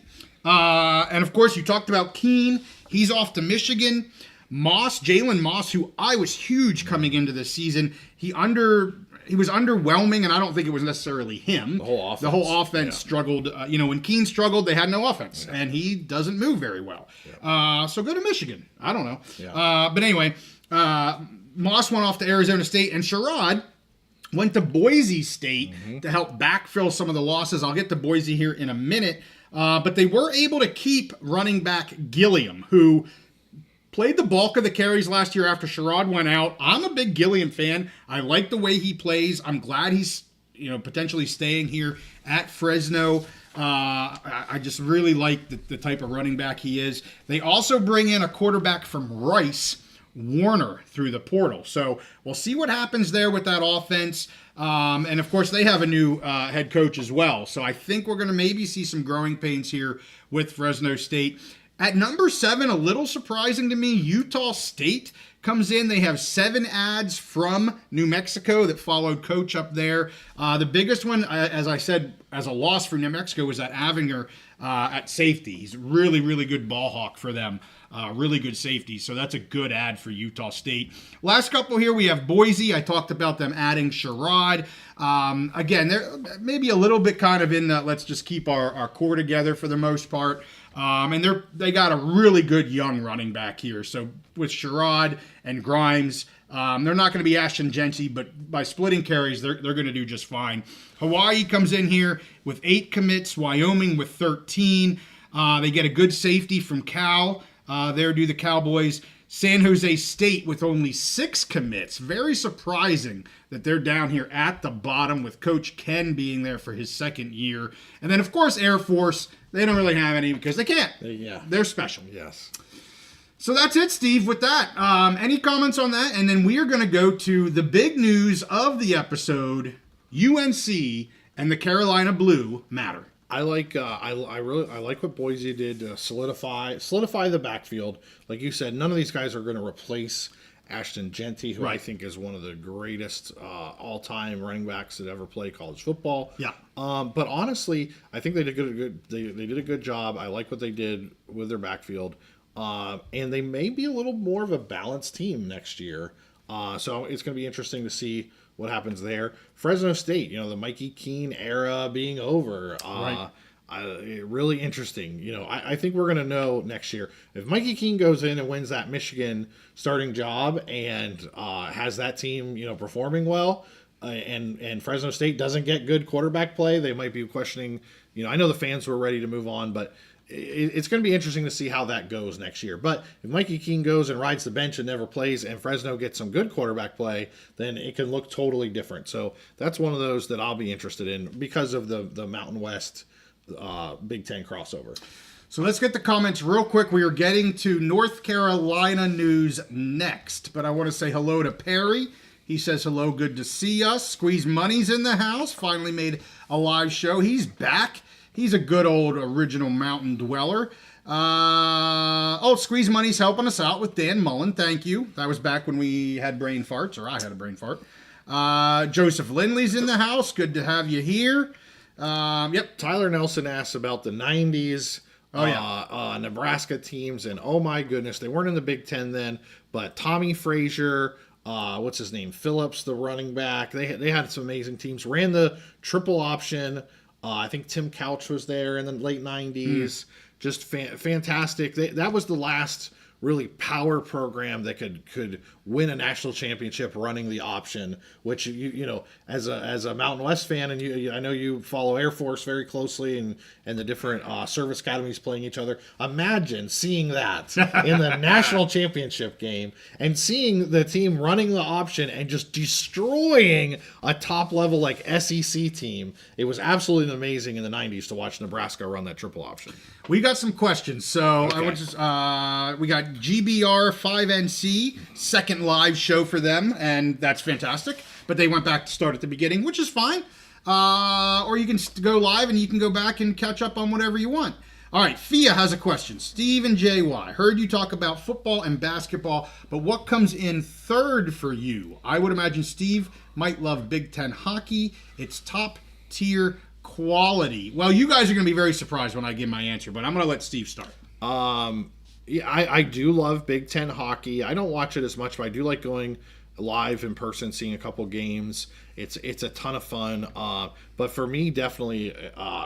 And of course, you talked about Keene. He's off to Michigan. Jalen Moss, who I was huge coming into this season. He was underwhelming, and I don't think it was necessarily him. The whole offense. Struggled. When Keene struggled, they had no offense, and he doesn't move very well. So go to Michigan. I don't know. But anyway, Moss went off to Arizona State, and Sherrod went to Boise State to help backfill some of the losses. I'll get to Boise here in a minute. But they were able to keep running back Gilliam, who played the bulk of the carries last year after Sherrod went out. I'm a big Gilliam fan. I like the way he plays. I'm glad he's potentially staying here at Fresno. I just really like the type of running back he is. They also bring in a quarterback from Rice, Warner, through the portal. So we'll see what happens there with that offense. And of course, they have a new head coach as well. So I think we're going to maybe see some growing pains here with Fresno State. At number 7, a little surprising to me, Utah State comes in. They have 7 ads from New Mexico that followed coach up there. The biggest one, as I said, as a loss for New Mexico was that Avinger at safety. He's a really, really good ball hawk for them. Really good safety. So that's a good ad for Utah State. Last couple here, we have Boise. I talked about them adding Sherrod. Again, they're maybe a little bit kind of in the let's just keep our core together for the most part. And they got a really good young running back here. So with Sherrod and Grimes, they're not going to be Ashton Genty, but by splitting carries, they're going to do just fine. Hawaii comes in here with 8 commits, Wyoming with 13. They get a good safety from Cal. There do the Cowboys. San Jose State with only 6 commits. Very surprising that they're down here at the bottom with Coach Ken being there for his second year. And then, of course, Air Force. They don't really have any because they can't. They're special. Yes. So that's it, Steve, with that. Any comments on that? And then we are going to go to the big news of the episode, UNC and the Carolina Blue matter. I like I like what Boise did to solidify the backfield. Like you said, none of these guys are going to replace Ashton Genty, who I think is one of the greatest all-time running backs that ever played college football. Yeah. But honestly, I think they did a good job. I like what they did with their backfield, and they may be a little more of a balanced team next year. So it's going to be interesting to see what happens there. Fresno State, the Mikey Keene era being over. Right. Really interesting. I think we're going to know next year. If Mikey Keene goes in and wins that Michigan starting job and has that team, performing well, and Fresno State doesn't get good quarterback play, they might be questioning, I know the fans were ready to move on, but it's going to be interesting to see how that goes next year. But if Mikey Keene goes and rides the bench and never plays and Fresno gets some good quarterback play, then it can look totally different. So that's one of those that I'll be interested in because of the Mountain West Big Ten crossover. So let's get the comments real quick. We are getting to North Carolina news next, but I want to say hello to Perry. He says hello, good to see us. Squeeze Money's in the house. Finally made a live show. He's back. He's a good old original mountain dweller. Squeeze Money's helping us out with Dan Mullen. Thank you. That was back when we had brain farts, or I had a brain fart. Joseph Lindley's in the house. Good to have you here. Yep. Tyler Nelson asks about the 90s Nebraska teams, and oh my goodness, they weren't in the Big Ten then, but Tommy Frazier, what's his name, Phillips, the running back, they had some amazing teams, ran the triple option. I think Tim Couch was there in the late 90s. Just fantastic. That was the last really power program that could win a national championship running the option, which as a Mountain West fan, and I know you follow Air Force very closely and the different service academies playing each other. Imagine seeing that in the national championship game and seeing the team running the option and just destroying a top level like SEC team. It was absolutely amazing in the 90s to watch Nebraska run that triple option. We got some questions. So okay. we got GBR 5NC, second live show for them, and that's fantastic. But they went back to start at the beginning, which is fine. Or you can go live and you can go back and catch up on whatever you want. All right, Fia has a question. Steve and JY, heard you talk about football and basketball, but what comes in third for you? I would imagine Steve might love Big Ten hockey. It's top tier quality. Well, you guys are going to be very surprised when I give my answer, but I'm going to let Steve start. Yeah, I do love Big Ten hockey. I don't watch it as much, but I do like going live in person, seeing a couple games. It's a ton of fun. But for me, definitely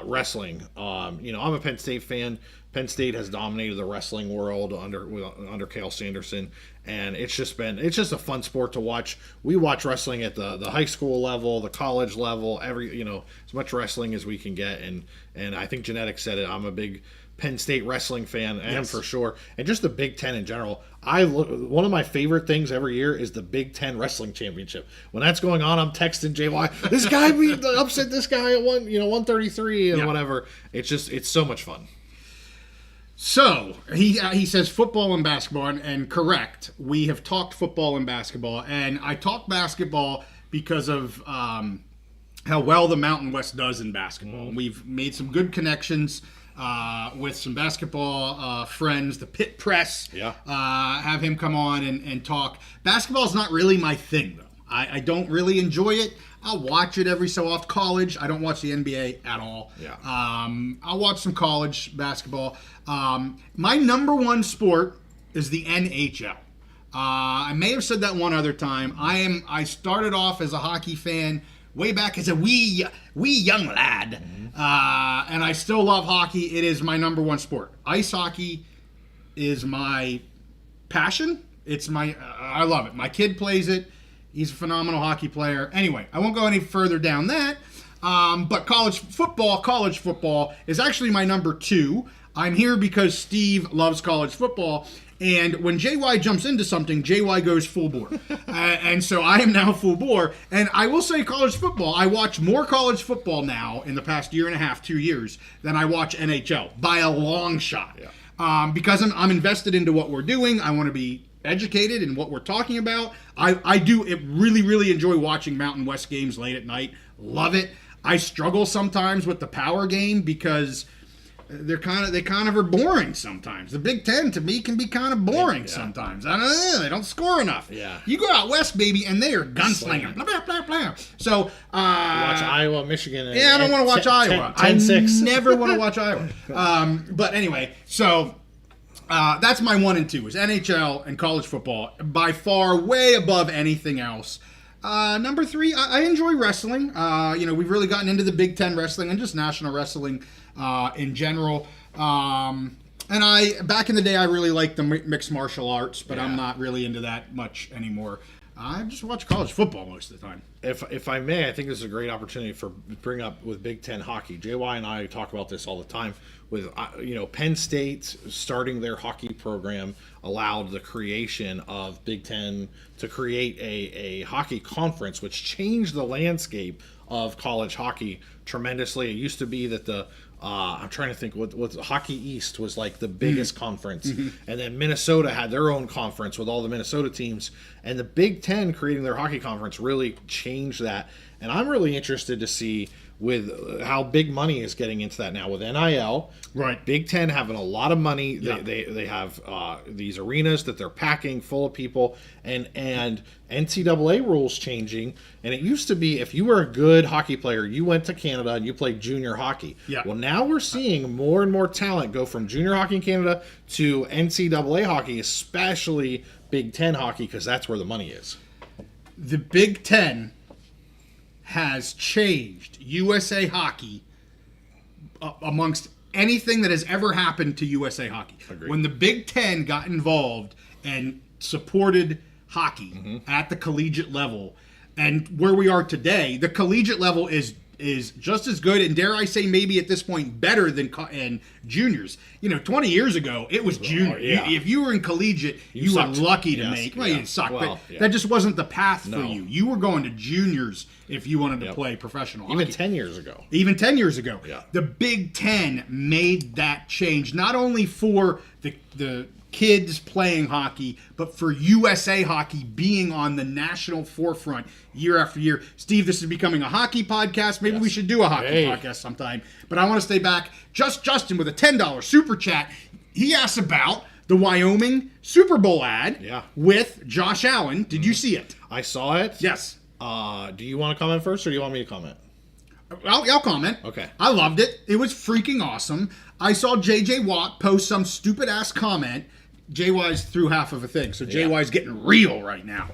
wrestling. I'm a Penn State fan. Penn State has dominated the wrestling world under Cale Sanderson, and it's just a fun sport to watch. We watch wrestling at the high school level, the college level, as much wrestling as we can get. And I think Genetics said it. I'm a big Penn State wrestling fan, and yes, for sure, and just the Big Ten in general. One of my favorite things every year is the Big Ten Wrestling Championship. When that's going on, I'm texting JY, this guy upset this guy at 133 and whatever. It's so much fun. So he says football and basketball, and correct. We have talked football and basketball, and I talk basketball because of how well the Mountain West does in basketball. Mm-hmm. We've made some good connections with some basketball friends, the Pit Press. Yeah. Have him come on and talk. Basketball is not really my thing, though. I don't really enjoy it. I'll watch it every so often. College, I don't watch the NBA at all. Yeah. I'll watch some college basketball. My number one sport is the NHL. I may have said that one other time. I started off as a hockey fan way back as a wee young lad. Mm-hmm. And I still love hockey. It is my number one sport. Ice hockey is my passion. I love it. My kid plays it. He's a phenomenal hockey player. Anyway, I won't go any further down that. But college football is actually my number two. I'm here because Steve loves college football. And when JY jumps into something, JY goes full bore. And so I am now full bore. And I will say college football, I watch more college football now in the past year and a half, 2 years, than I watch NHL by a long shot. Yeah. Because I'm invested into what we're doing. I want to be educated in what we're talking about. I do really, really enjoy watching Mountain West games late at night. Love it. I struggle sometimes with the power game because they kind of are boring sometimes. The Big Ten to me can be kind of boring sometimes. I don't know, they don't score enough. Yeah. You go out west, baby, and they are gunslinging. Blah, blah, blah, blah. So watch Iowa, Michigan. I don't want to watch Iowa. 10-6. I never want to watch Iowa. But anyway, so that's my 1 and 2 is NHL and college football, by far way above anything else. Number 3, I enjoy wrestling. We've really gotten into the Big Ten wrestling and just national wrestling in general. And back in the day, I really liked the mixed martial arts, but I'm not really into that much anymore. I just watch college football most of the time. If I may, I think this is a great opportunity for bring up with Big Ten hockey. JY and I talk about this all the time. With Penn State starting their hockey program allowed the creation of Big Ten to create a hockey conference, which changed the landscape of college hockey tremendously. It used to be that I'm trying to think what Hockey East was like the biggest conference, and then Minnesota had their own conference with all the Minnesota teams, and the Big Ten creating their hockey conference really changed that. And I'm really interested to see with how big money is getting into that now with NIL. Right. Big Ten having a lot of money. Yeah. They have these arenas that they're packing full of people, and NCAA rules changing. And it used to be if you were a good hockey player, you went to Canada and you played junior hockey. Yeah. Well, now we're seeing more and more talent go from junior hockey in Canada to NCAA hockey, especially Big Ten hockey, because that's where the money is. The Big Ten has changed USA Hockey amongst anything that has ever happened to USA Hockey. Agreed. When the Big Ten got involved and supported hockey at the collegiate level, and where we are today, the collegiate level is just as good, and dare I say maybe at this point better than juniors. 20 years ago, it was junior. Yeah. If you were in collegiate, you were lucky to make. Well, you sucked, but that just wasn't the path for you. You were going to juniors if you wanted to play professional hockey. Even 10 years ago. Yeah. The Big Ten made that change, not only for the kids playing hockey, but for USA hockey being on the national forefront year after year. Steve, this is becoming a hockey podcast. Maybe we should do a hockey podcast sometime. But I want to stay back. Justin with a $10 super chat. He asks about the Wyoming Super Bowl ad with Josh Allen. Did you see it? I saw it. Yes. Do you want to comment first, or do you want me to comment? I'll comment. Okay. I loved it. It was freaking awesome. I saw J.J. Watt post some stupid-ass comment. JY's through half of a thing, so JY's getting real right now.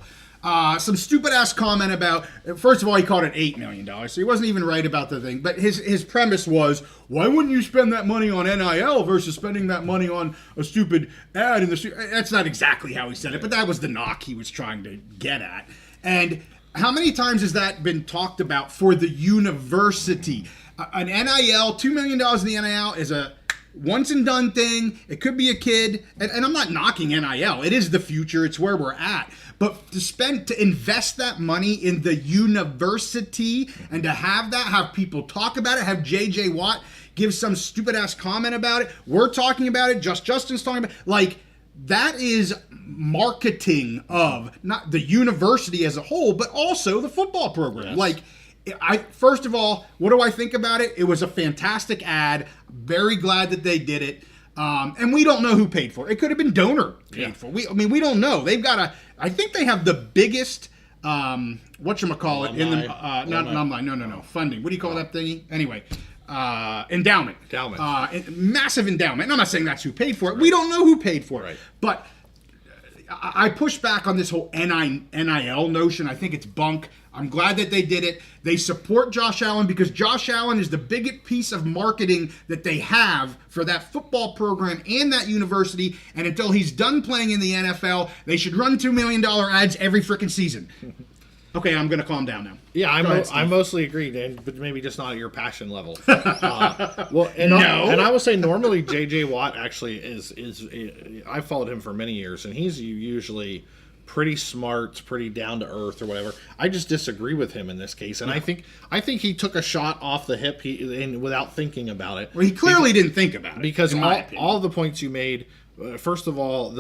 Some stupid-ass comment about, first of all, he called it $8 million, so he wasn't even right about the thing. But his premise was, why wouldn't you spend that money on NIL versus spending that money on a stupid ad in the... That's not exactly how he said it, but that was the knock he was trying to get at. And how many times has that been talked about for the university? An NIL, $2 million in the NIL is a once and done thing. It could be a kid, and I'm not knocking NIL. It is the future. It's where we're at. But to invest that money in the university and to have people talk about it, have J.J. Watt give some stupid ass comment about it. We're talking about it. Justin's talking about it. Like, that is marketing of not the university as a whole, but also the football program. Yes. Like, first of all, what do I think about it? It was a fantastic ad. Very glad that they did it. And we don't know who paid for it. It could have been donor paid for. We don't know. They've got I think they have the biggest, whatchamacallit, in the, not alumni, no, funding. What do you call that thingy? Anyway, endowment. Massive endowment. And I'm not saying that's who paid for it. Right. We don't know who paid for it. Right. But I push back on this whole NIL notion. I think it's bunk. I'm glad that they did it. They support Josh Allen because Josh Allen is the biggest piece of marketing that they have for that football program and that university. And until he's done playing in the NFL, they should run $2 million ads every freaking season. Okay, I'm going to calm down now. Yeah, I mostly agree, Dan, but maybe just not at your passion level. And I will say normally J.J. Watt actually is I've followed him for many years, and he's usually pretty smart, pretty down to earth or whatever. I just disagree with him in this case, and I think he took a shot off the hip without thinking about it. Well, he clearly didn't think about it because all the points you made. First of all,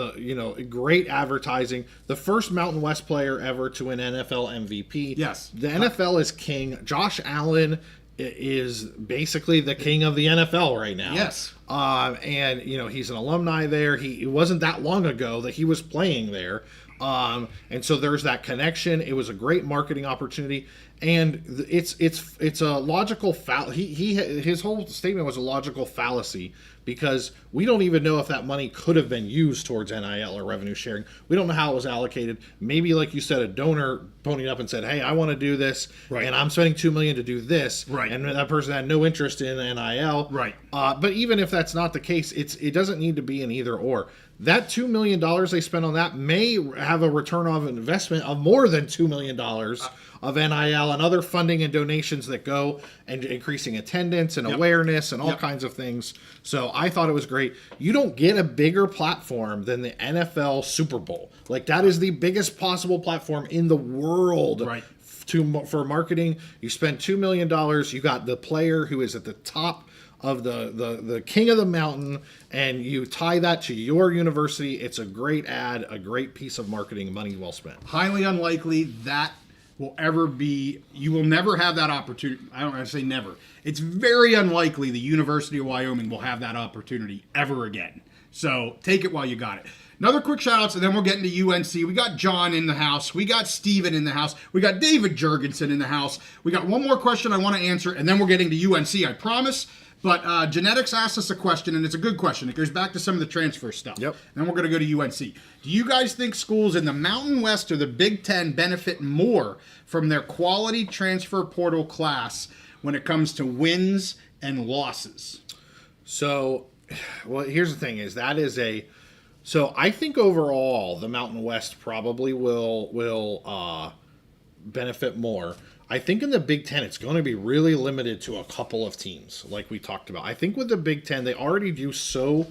great advertising. The first Mountain West player ever to win NFL MVP. Yes, the NFL is king. Josh Allen is basically the king of the NFL right now. Yes, and he's an alumni there. It wasn't that long ago that he was playing there. And so there's that connection. It was a great marketing opportunity, and it's a logical his whole statement was a logical fallacy because we don't even know if that money could have been used towards NIL or revenue sharing. We don't know how it was allocated. Maybe, like you said, a donor ponied up and said, "Hey, I want to do this, and I'm spending $2 million to do this," and that person had no interest in NIL. But even if that's not the case, it doesn't need to be an either or. That $2 million they spent on that may have a return on investment of more than $2 million of NIL and other funding and donations that go and increasing attendance and awareness and all kinds of things. So I thought it was great. You don't get a bigger platform than the NFL Super Bowl. Like, that is the biggest possible platform in the world. For marketing. You spend $2 million. You got the player who is at the top of the king of the mountain, and you tie that to your university. It's a great ad, a great piece of marketing, money well spent. Highly unlikely that will ever be. You will never have that opportunity. I don't want to say never. It's very unlikely the University of Wyoming will have that opportunity ever again. So take it while you got it. Another quick shout outs, and then we'll get into UNC. We got John in the house. We got Steven in the house. We got David Jurgensen in the house. We got one more question I want to answer, and then we're getting to UNC, I promise. But Genetics asked us a question, and it's a good question. It goes back to some of the transfer stuff. Yep. And then we're going to go to UNC. Do you guys think schools in the Mountain West or the Big Ten benefit more from their quality transfer portal class when it comes to wins and losses? So, well, here's the thing so I think overall the Mountain West probably will benefit more. I think in the Big Ten, it's going to be really limited to a couple of teams, like we talked about. I think with the Big Ten, they already do so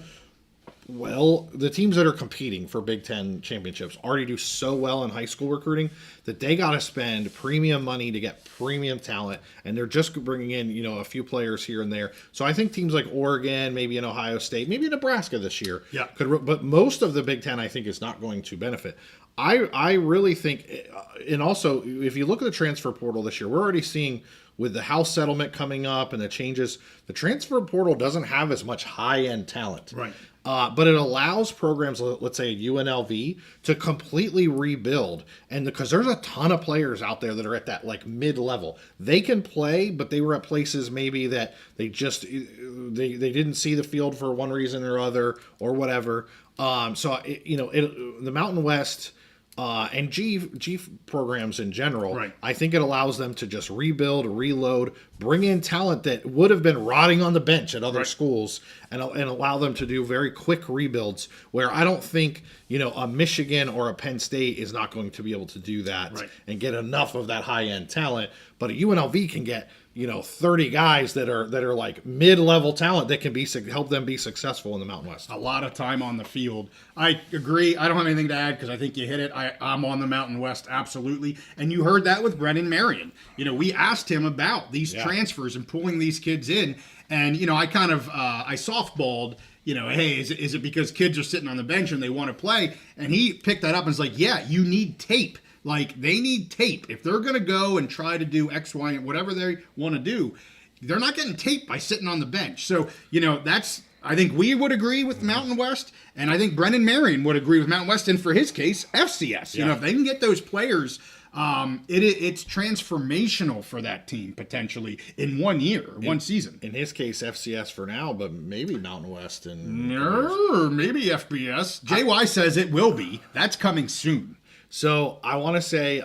Well, the teams that are competing for Big Ten championships already do so well in high school recruiting that they got to spend premium money to get premium talent, and they're just bringing in, a few players here and there. So I think teams like Oregon, maybe in Ohio State, maybe Nebraska this year, but most of the Big Ten I think is not going to benefit. I really think, and also if you look at the transfer portal this year, we're already seeing with the house settlement coming up and the changes, the transfer portal doesn't have as much high-end talent. Right. But it allows programs, let's say UNLV, to completely rebuild. And because there's a ton of players out there that are at that like mid-level. They can play, but they were at places maybe that they they didn't see the field for one reason or other or whatever. The Mountain West and G programs in general, right. I think it allows them to just rebuild, reload, bring in talent that would have been rotting on the bench at other schools, and allow them to do very quick rebuilds. Where I don't think a Michigan or a Penn State is not going to be able to do that and get enough of that high end talent, but a UNLV can get 30 guys that are like mid-level talent that can help them be successful in the Mountain West. A lot of time on the field. I agree. I don't have anything to add because I think you hit it. I'm on the Mountain West, absolutely. And you heard that with Brennan Marion. We asked him about these transfers and pulling these kids in. And, I kind of, I softballed, hey, is it because kids are sitting on the bench and they want to play? And he picked that up and was like, yeah, you need tape. Like, they need tape. If they're going to go and try to do X, Y, and whatever they want to do, they're not getting tape by sitting on the bench. So, I think we would agree with Mountain West, and I think Brennan Marion would agree with Mountain West, and for his case, FCS. If they can get those players, it's transformational for that team, potentially, in 1 year, one season. In his case, FCS for now, but maybe Mountain West. Maybe FBS. JY says it will be. That's coming soon. So I want to say,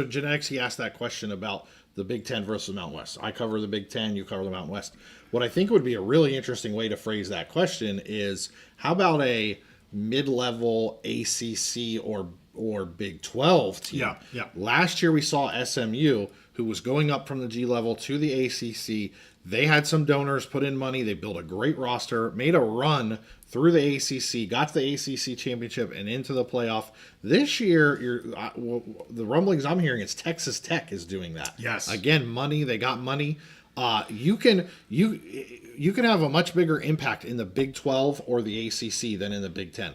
Genetics, he asked that question about the Big Ten versus Mountain West. I cover the Big Ten, you cover the Mountain West. What I think would be a really interesting way to phrase that question is, how about a mid-level ACC or Big 12 team? Yeah. Last year we saw SMU, who was going up from the G level to the ACC. They had some donors put in money. They built a great roster, made a run through the ACC, got to the ACC championship and into the playoff. This year, the rumblings I'm hearing is Texas Tech is doing that. Yes. Again, money. They got money. You can have a much bigger impact in the Big 12 or the ACC than in the Big 10.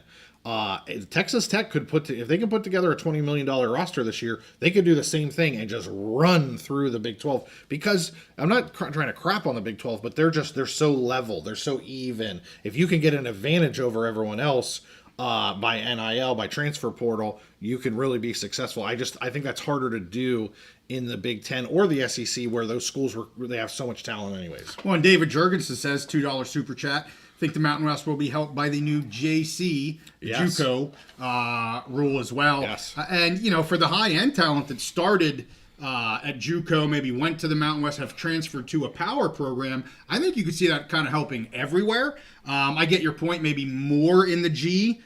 Texas Tech could if they can put together a $20 million roster this year, they could do the same thing and just run through the Big 12, because I'm not trying to crap on the Big 12, but they're so level. They're so even. If you can get an advantage over everyone else, by NIL, by transfer portal, you can really be successful. I think that's harder to do in the Big 10 or the SEC, where those schools they have so much talent anyways. Well, and David Jurgensen says $2 super chat. I think the Mountain West will be helped by the new JC JUCO rule as well. Yes. And for the high end talent that started at JUCO, maybe went to the Mountain West, have transferred to a power program, I think you could see that kind of helping everywhere. I get your point, maybe more in the G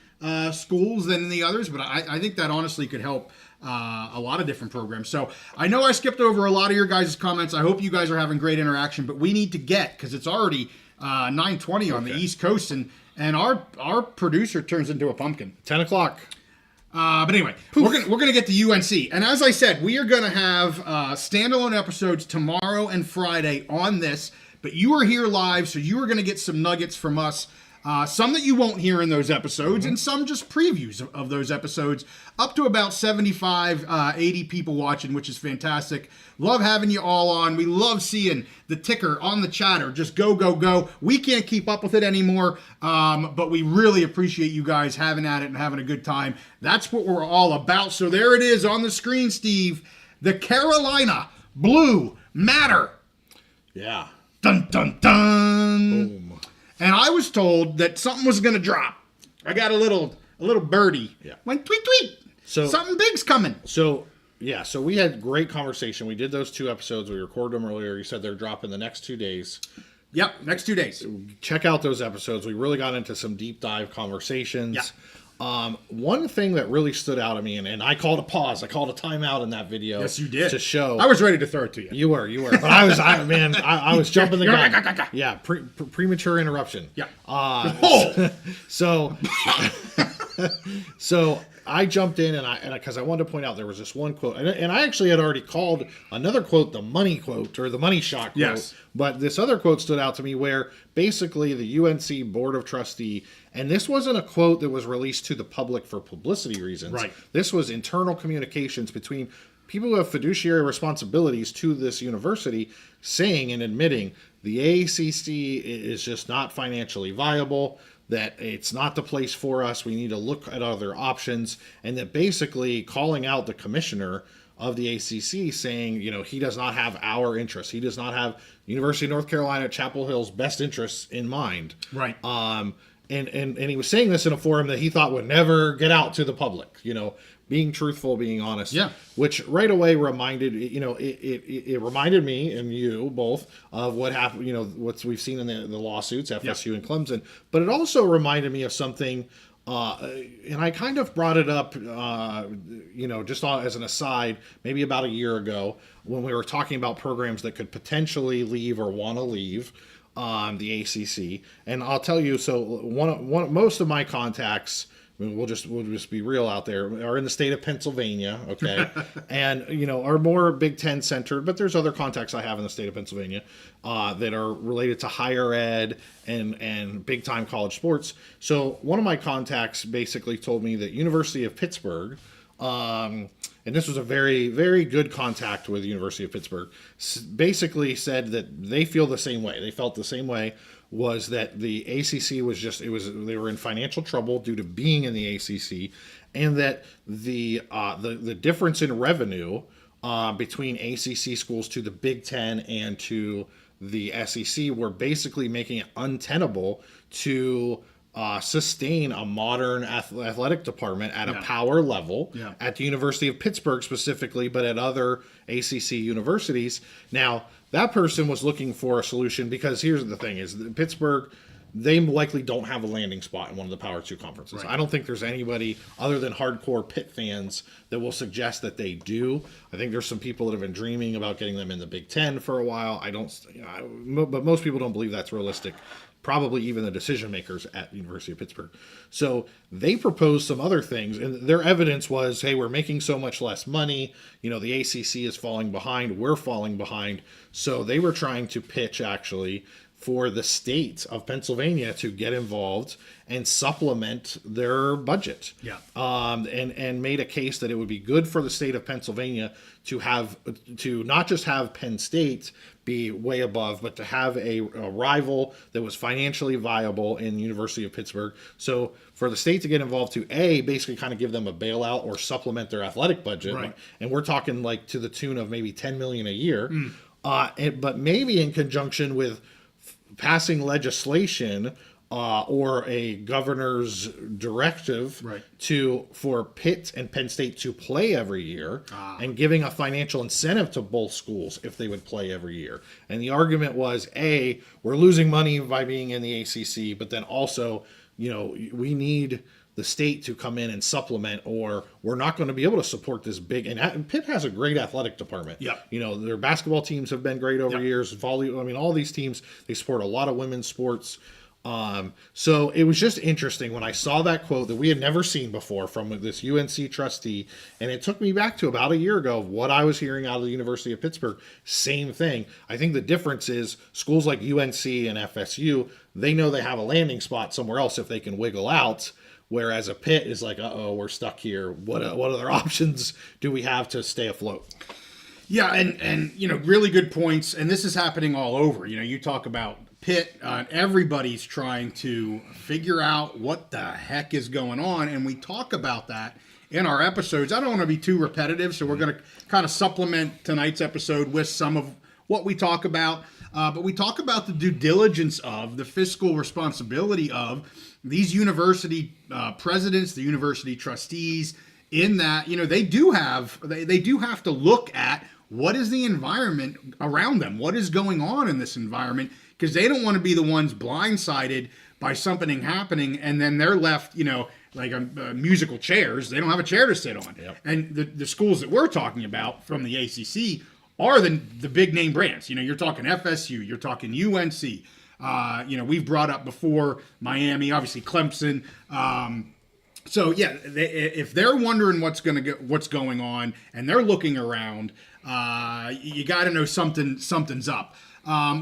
schools than in the others, but I think that honestly could help a lot of different programs. So I know I skipped over a lot of your guys' comments. I hope you guys are having great interaction, but we need to because it's already 9:20 on the East Coast, and our producer turns into a pumpkin. 10 o'clock. But anyway, we're gonna get to UNC, and as I said, we are gonna have standalone episodes tomorrow and Friday on this. But you are here live, so you are gonna get some nuggets from us. Some that you won't hear in those episodes, and some just previews of those episodes. Up to about 75, 80 people watching, which is fantastic. Love having you all on. We love seeing the ticker on the chatter. Just go, go, go. We can't keep up with it anymore, but we really appreciate you guys having at it and having a good time. That's what we're all about. So there it is on the screen, Steve. The Carolina Blue Matter. Yeah. Dun, dun, dun. Boom. And I was told that something was going to drop. I got a little birdie. Yeah. Went tweet, tweet. So something big's coming. So we had great conversation. We did those 2 episodes. We recorded them earlier. You said they're dropping the next 2 days. Yep, next 2 days. Check out those episodes. We really got into some deep dive conversations. One thing that really stood out to me, and I called a pause, I called a timeout in that video. Yes, you did. To show. I was ready to throw it to you. You were. But I was jumping the gun. Yeah, premature interruption. Yeah. So I jumped in and because I wanted to point out there was this one quote, and I actually had already called another quote the money quote or the money shot quote. Yes. But this other quote stood out to me where basically the UNC Board of Trustee, and this wasn't a quote that was released to the public for publicity reasons. Right. This was internal communications between people who have fiduciary responsibilities to this university saying and admitting the AACC is just not financially viable, that it's not the place for us, we need to look at other options, and that basically calling out the commissioner of the ACC saying, he does not have our interests. He does not have University of North Carolina, Chapel Hill's best interests in mind. Right. And he was saying this in a forum that he thought would never get out to the public, being truthful, being honest. Yeah. Which right away reminded, it reminded me and you both of what happened, what we've seen in the lawsuits, FSU and Clemson. But it also reminded me of something, and I kind of brought it up, just as an aside, maybe about a year ago when we were talking about programs that could potentially leave or want to leave the ACC. And I'll tell you, so most of my contacts, I mean, we'll just be real out there, are in the state of Pennsylvania, okay, and are more Big Ten centered, but there's other contacts I have in the state of Pennsylvania that are related to higher ed and big time college sports. So one of my contacts basically told me that University of Pittsburgh, and this was a very, very good contact with the University of Pittsburgh, basically said that they feel the same way. They felt the same way. Was that the ACC they were in financial trouble due to being in the ACC, and that the difference in revenue between ACC schools to the Big Ten and to the SEC were basically making it untenable to sustain a modern athletic department at a power level at the University of Pittsburgh specifically, but at other ACC universities. Now, that person was looking for a solution because here's the thing is Pittsburgh, they likely don't have a landing spot in one of the Power 2 conferences. Right. I don't think there's anybody other than hardcore Pitt fans that will suggest that they do. I think there's some people that have been dreaming about getting them in the Big Ten for a while. But most people don't believe that's realistic. Probably even the decision makers at the University of Pittsburgh. So they proposed some other things, and their evidence was, hey, we're making so much less money. The ACC is falling behind. We're falling behind. So they were trying to pitch, actually, for the state of Pennsylvania to get involved and supplement their budget. Yeah. And made a case that it would be good for the state of Pennsylvania to not just have Penn State be way above, but to have a rival that was financially viable in the University of Pittsburgh. So for the state to get involved to basically kind of give them a bailout or supplement their athletic budget. Right. And we're talking like to the tune of maybe $10 million a year. But maybe in conjunction with passing legislation or a governor's directive for Pitt and Penn State to play every year and giving a financial incentive to both schools if they would play every year. And the argument was, we're losing money by being in the ACC, but then also, we need the state to come in and supplement, or we're not going to be able to support this big. And Pitt has a great athletic department. Yeah. Their basketball teams have been great over years. Volleyball, all these teams, they support a lot of women's sports. So it was just interesting when I saw that quote that we had never seen before from this UNC trustee, and it took me back to about a year ago of what I was hearing out of the University of Pittsburgh. Same thing. I think the difference is schools like UNC and FSU, they know they have a landing spot somewhere else if they can wiggle out. Whereas a Pitt is like, we're stuck here. What other options do we have to stay afloat? Yeah, and really good points. And this is happening all over. You talk about Pitt. Everybody's trying to figure out what the heck is going on, and we talk about that in our episodes. I don't want to be too repetitive, so we're going to kind of supplement tonight's episode with some of what we talk about. But we talk about the due diligence of, the fiscal responsibility of these university presidents, the university trustees, in that, they do have to look at what is the environment around them, what is going on in this environment, because they don't want to be the ones blindsided by something happening, and then they're left, musical chairs. They don't have a chair to sit on. Yep. And the schools that we're talking about from the ACC are the big name brands. You're talking FSU, you're talking UNC. We've brought up before Miami, obviously Clemson. So yeah, if they're wondering what's going on and they're looking around, you got to know something's up.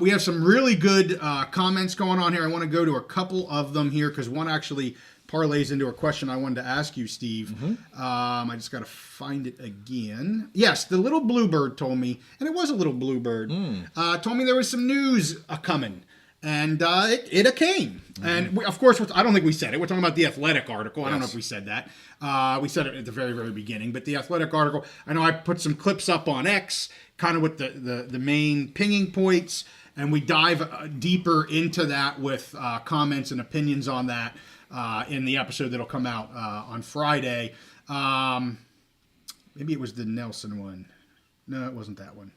We have some really good comments going on here. I want to go to a couple of them here because one actually parlays into a question I wanted to ask you, Steve. I just got to find it again. Yes, the little bluebird told me, and it was a little bluebird, told me there was some news coming. And it came. And of course, I don't think we said it. We're talking about the Athletic article. I don't know if we said that. We said it at the very, very beginning. But the Athletic article, I know I put some clips up on X, kind of with the main pinging points. And we dive deeper into that with comments and opinions on that in the episode that'll come out on Friday. Maybe it was the Nelson one. No, it wasn't that one.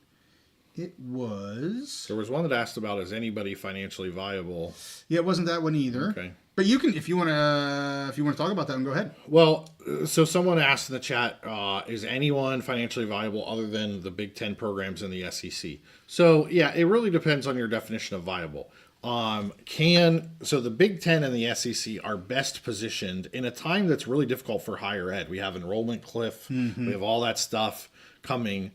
It was... There was one that asked about, is anybody financially viable? Yeah, it wasn't that one either. Okay. But you can, if you want to talk about that one, go ahead. Well, so someone asked in the chat, is anyone financially viable other than the Big Ten programs in the SEC? So, yeah, it really depends on your definition of viable. So the Big Ten and the SEC are best positioned in a time that's really difficult for higher ed. We have enrollment cliff. We have all that stuff coming.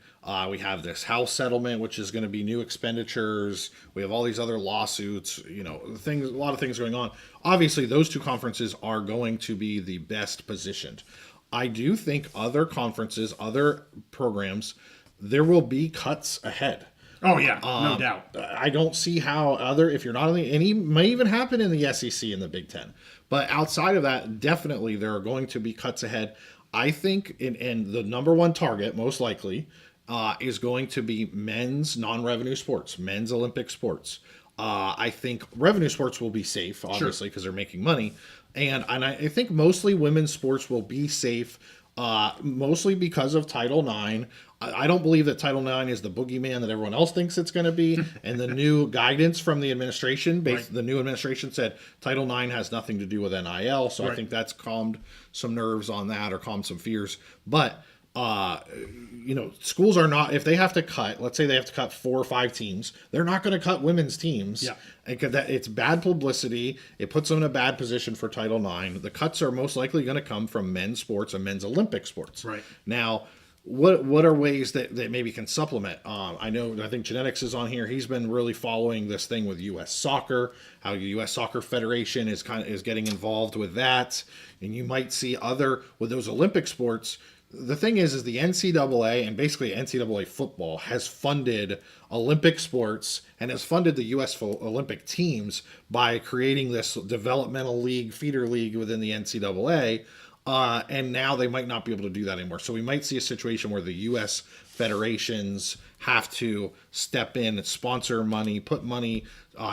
We have this house settlement, which is going to be new expenditures. We have all these other lawsuits, a lot of things going on. Obviously, those two conferences are going to be the best positioned. I do think other conferences, other programs, there will be cuts ahead. Oh, yeah, no doubt. I don't see how if you're not in any may even happen in the SEC and the Big Ten. But outside of that, definitely there are going to be cuts ahead. I think, and the number one target, most likely, is going to be men's non-revenue sports, men's Olympic sports. I think revenue sports will be safe, obviously, because they're making money. And I think mostly women's sports will be safe, mostly because of Title IX. I don't believe that Title IX is the boogeyman that everyone else thinks it's going to be. And the new guidance from the administration, the new administration said Title IX has nothing to do with NIL. So I think that's calmed some nerves on that or calmed some fears. But, schools are not, if they have to cut, let's say they have to cut 4 or 5 teams, they're not going to cut women's teams. Yeah. It's bad publicity. It puts them in a bad position for Title IX. The cuts are most likely going to come from men's sports and men's Olympic sports. Right. Now, what are ways that maybe can supplement? I think Genetics is on here. He's been really following this thing with U.S. Soccer, how the U.S. Soccer Federation is getting involved with that, and you might see with those Olympic sports. The thing is the NCAA and basically NCAA football has funded Olympic sports and has funded the U.S. Olympic teams by creating this developmental league, feeder league within the NCAA. And now they might not be able to do that anymore. So we might see a situation where the U.S. federations have to step in and sponsor money, put money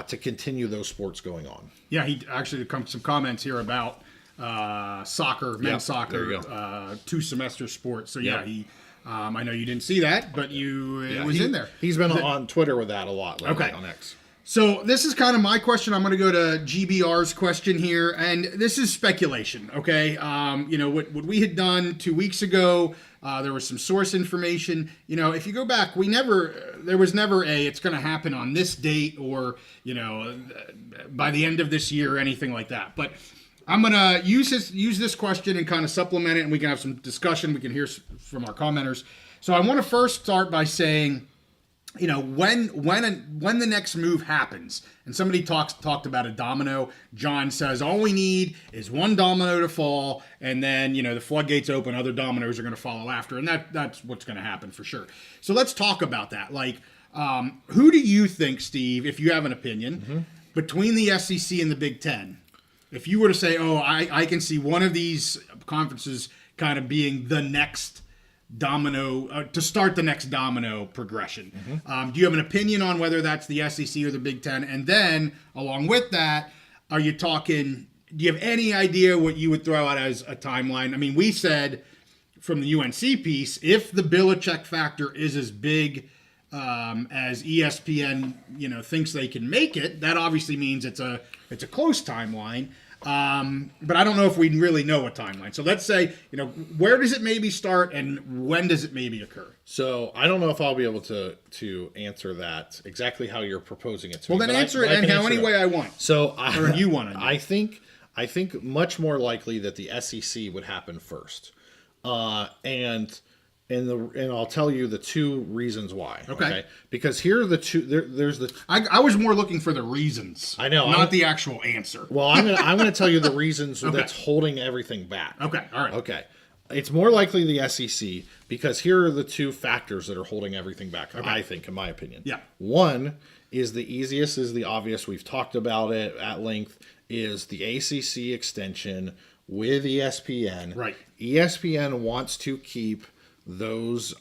to continue those sports going on. Yeah, he actually comes some comments here about soccer, men's soccer, 2-semester sports. So yeah, he. I know you didn't see that, but it was in there. He's been on Twitter with that a lot lately on X. So this is kind of my question. I'm going to go to GBR's question here, and this is speculation, okay? What we had done 2 weeks ago, there was some source information. If you go back, there was never it's going to happen on this date or, by the end of this year or anything like that. But I'm going to use this question and kind of supplement it, and we can have some discussion. We can hear from our commenters. So I want to first start by saying, when the next move happens, and somebody talked about a domino. John says all we need is one domino to fall, and then the floodgates open, other dominoes are going to follow after, and that's what's going to happen for sure. So let's talk about that. Who do you think, Steve, if you have an opinion, between the SEC and the Big Ten? If you were to say, I can see one of these conferences kind of being the next domino to start the next domino progression. Do you have an opinion on whether that's the SEC or the Big Ten? And then along with that, do you have any idea what you would throw out as a timeline? I mean, we said from the UNC piece, if the Belichick factor is as big as ESPN, thinks they can make it, that obviously means it's a close timeline. But I don't know if we really know a timeline. So let's say, where does it maybe start and when does it maybe occur? So I don't know if I'll be able to answer that exactly how you're proposing it to me. Well, then answer it any way I want. So or you want to. I think much more likely that the SEC would happen first, and I'll tell you the two reasons why. Okay. Because here are the two. There's the. I was more looking for the reasons. I know, not the actual answer. Well, I'm gonna tell you the reasons that's holding everything back. Okay. All right. Okay. It's more likely the SEC because here are the two factors that are holding everything back. Okay. I think, in my opinion. Yeah. One is the easiest, is the obvious. We've talked about it at length. Is the ACC extension with ESPN. Right. ESPN wants to keep those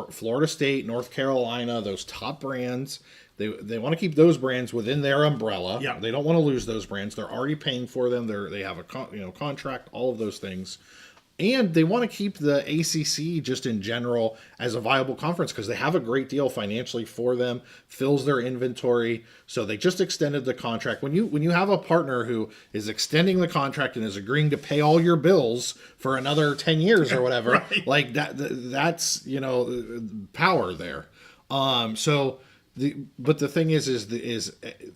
Florida State, North Carolina, those top brands. They want to keep those brands within their umbrella. Yeah. They don't want to lose those brands. They're already paying for them. They have a contract, all of those things. And they want to keep the ACC just in general as a viable conference because they have a great deal financially for them, fills their inventory. So they just extended the contract. When you have a partner who is extending the contract and is agreeing to pay all your bills for another 10 years or whatever, right. like that's power there. But the thing is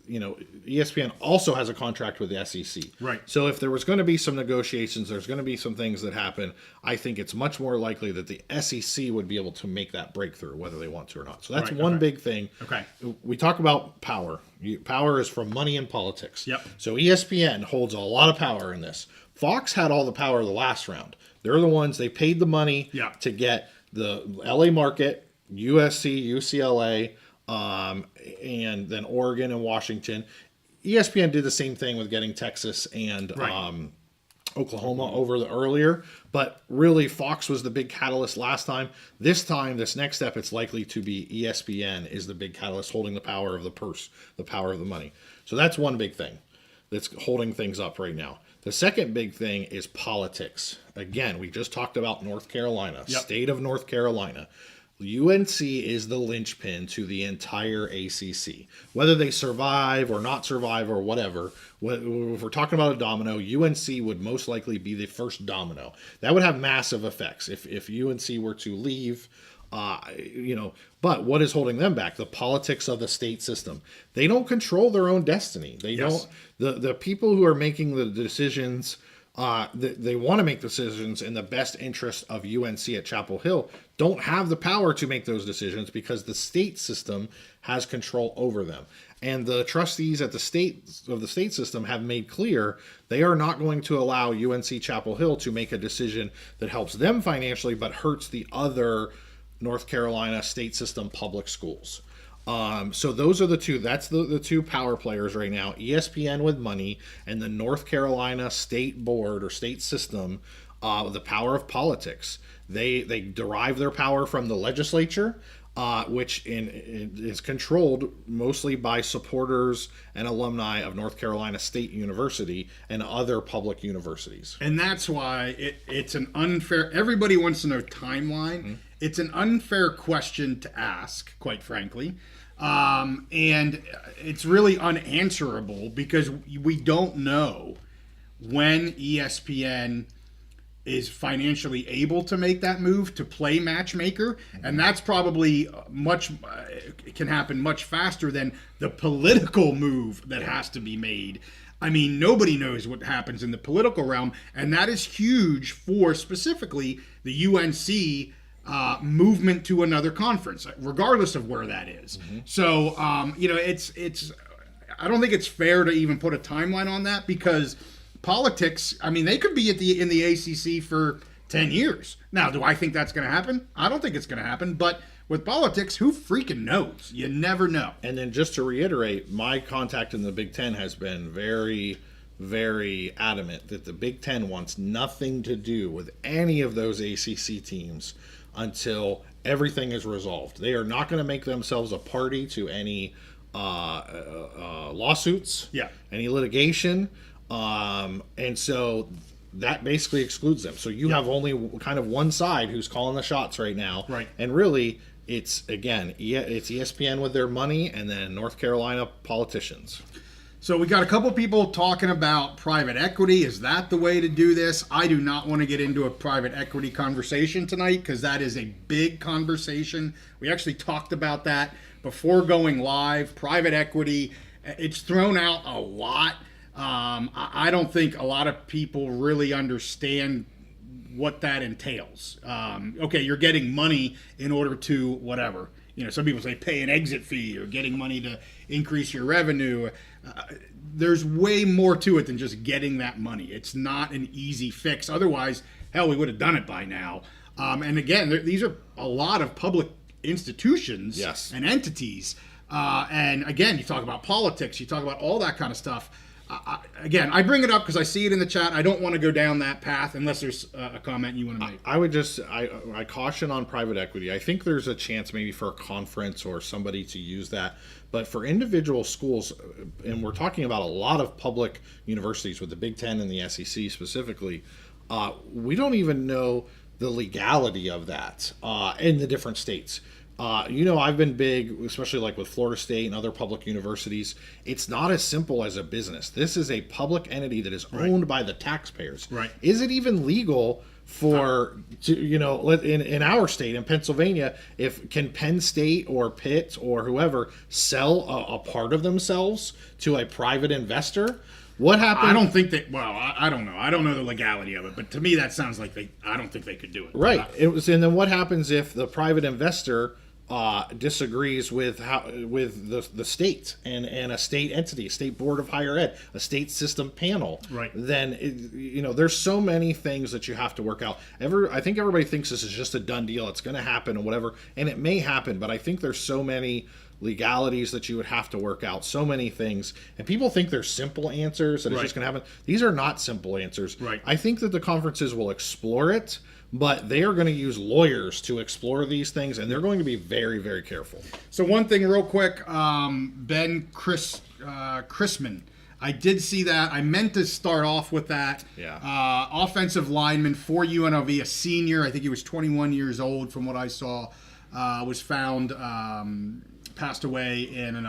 ESPN also has a contract with the SEC. Right. So if there was going to be some negotiations, there's going to be some things that happen. I think it's much more likely that the SEC would be able to make that breakthrough, whether they want to or not. So that's one big thing. Okay. We talk about power. Power is from money and politics. Yep. So ESPN holds a lot of power in this. Fox had all the power the last round. They're the ones, they paid the money to get the LA market, USC, UCLA, and then Oregon and Washington. ESPN did the same thing with getting Texas and Oklahoma over the earlier, but really Fox was the big catalyst last time. This time, this next step, it's likely to be ESPN is the big catalyst holding the power of the purse, the power of the money. So that's one big thing that's holding things up right now. The second big thing is politics. Again, we just talked about North Carolina, state of North Carolina. UNC is the linchpin to the entire ACC. Whether they survive or not survive or whatever, if we're talking about a domino, UNC would most likely be the first domino. That would have massive effects if UNC were to leave. But what is holding them back? The politics of the state system. They don't control their own destiny. They don't. The people who are making the decisions. They want to make decisions in the best interest of UNC at Chapel Hill, don't have the power to make those decisions because the state system has control over them. And the trustees at the state system have made clear they are not going to allow UNC Chapel Hill to make a decision that helps them financially but hurts the other North Carolina state system public schools. So those are the two. That's the two power players right now. ESPN with money and the North Carolina state board or state system, the power of politics. They derive their power from the legislature, which is controlled mostly by supporters and alumni of North Carolina State University and other public universities. And that's why it's an unfair. Everybody wants to know timeline. Mm-hmm. It's an unfair question to ask, quite frankly. And it's really unanswerable because we don't know when ESPN is financially able to make that move to play matchmaker. Mm-hmm. And that's probably it can happen much faster than the political move that has to be made. I mean, nobody knows what happens in the political realm, and that is huge for specifically the UNC movement to another conference, regardless of where that is. Mm-hmm. So, it's. I don't think it's fair to even put a timeline on that because politics. I mean, they could be in the ACC for 10 years. Now, do I think that's going to happen? I don't think it's going to happen. But with politics, who freaking knows? You never know. And then just to reiterate, my contact in the Big Ten has been very, very adamant that the Big Ten wants nothing to do with any of those ACC teams until everything is resolved. They are not going to make themselves a party to any lawsuits, any litigation, and so that basically excludes them. So you have only kind of one side who's calling the shots right now, right? And really, it's ESPN with their money, and then North Carolina politicians. So we got a couple people talking about private equity. Is that the way to do this? I do not want to get into a private equity conversation tonight because that is a big conversation. We actually talked about that before going live. Private equity, it's thrown out a lot. I don't think a lot of people really understand what that entails. Okay, you're getting money in order to whatever. Some people say pay an exit fee or getting money to increase your revenue. There's way more to it than just getting that money. It's not an easy fix. Otherwise, hell, we would have done it by now. And again, these are a lot of public institutions and entities. And again, you talk about politics, you talk about all that kind of stuff. Again, I bring it up because I see it in the chat. I don't want to go down that path unless there's a comment you want to make. I would just, I caution on private equity. I think there's a chance maybe for a conference or somebody to use that. But for individual schools, and we're talking about a lot of public universities with the Big Ten and the SEC specifically, we don't even know the legality of that in the different states. I've been big, especially like with Florida State and other public universities. It's not as simple as a business. This is a public entity that is owned by the taxpayers. Right. Is it even legal for, in our state, in Pennsylvania, can Penn State or Pitt or whoever sell a part of themselves to a private investor? What happened? I don't think that. Well, I don't know. I don't know the legality of it, but to me, that sounds like I don't think they could do it. Right. And then what happens if the private investor disagrees with the state and a state entity, a state board of higher ed, a state system panel? Right. Then there's so many things that you have to work out. I think everybody thinks this is just a done deal. It's going to happen and whatever, and it may happen, but I think there's so many legalities that you would have to work out, so many things, and people think there's simple answers that it's just going to happen. These are not simple answers. Right. I think that the conferences will explore it, but they are going to use lawyers to explore these things, and they're going to be very, very careful. So one thing real quick, Ben Chrisman, I did see that. I meant to start off with that. Yeah. Offensive lineman for UNLV, a senior. I think he was 21 years old from what I saw. Was found passed away in an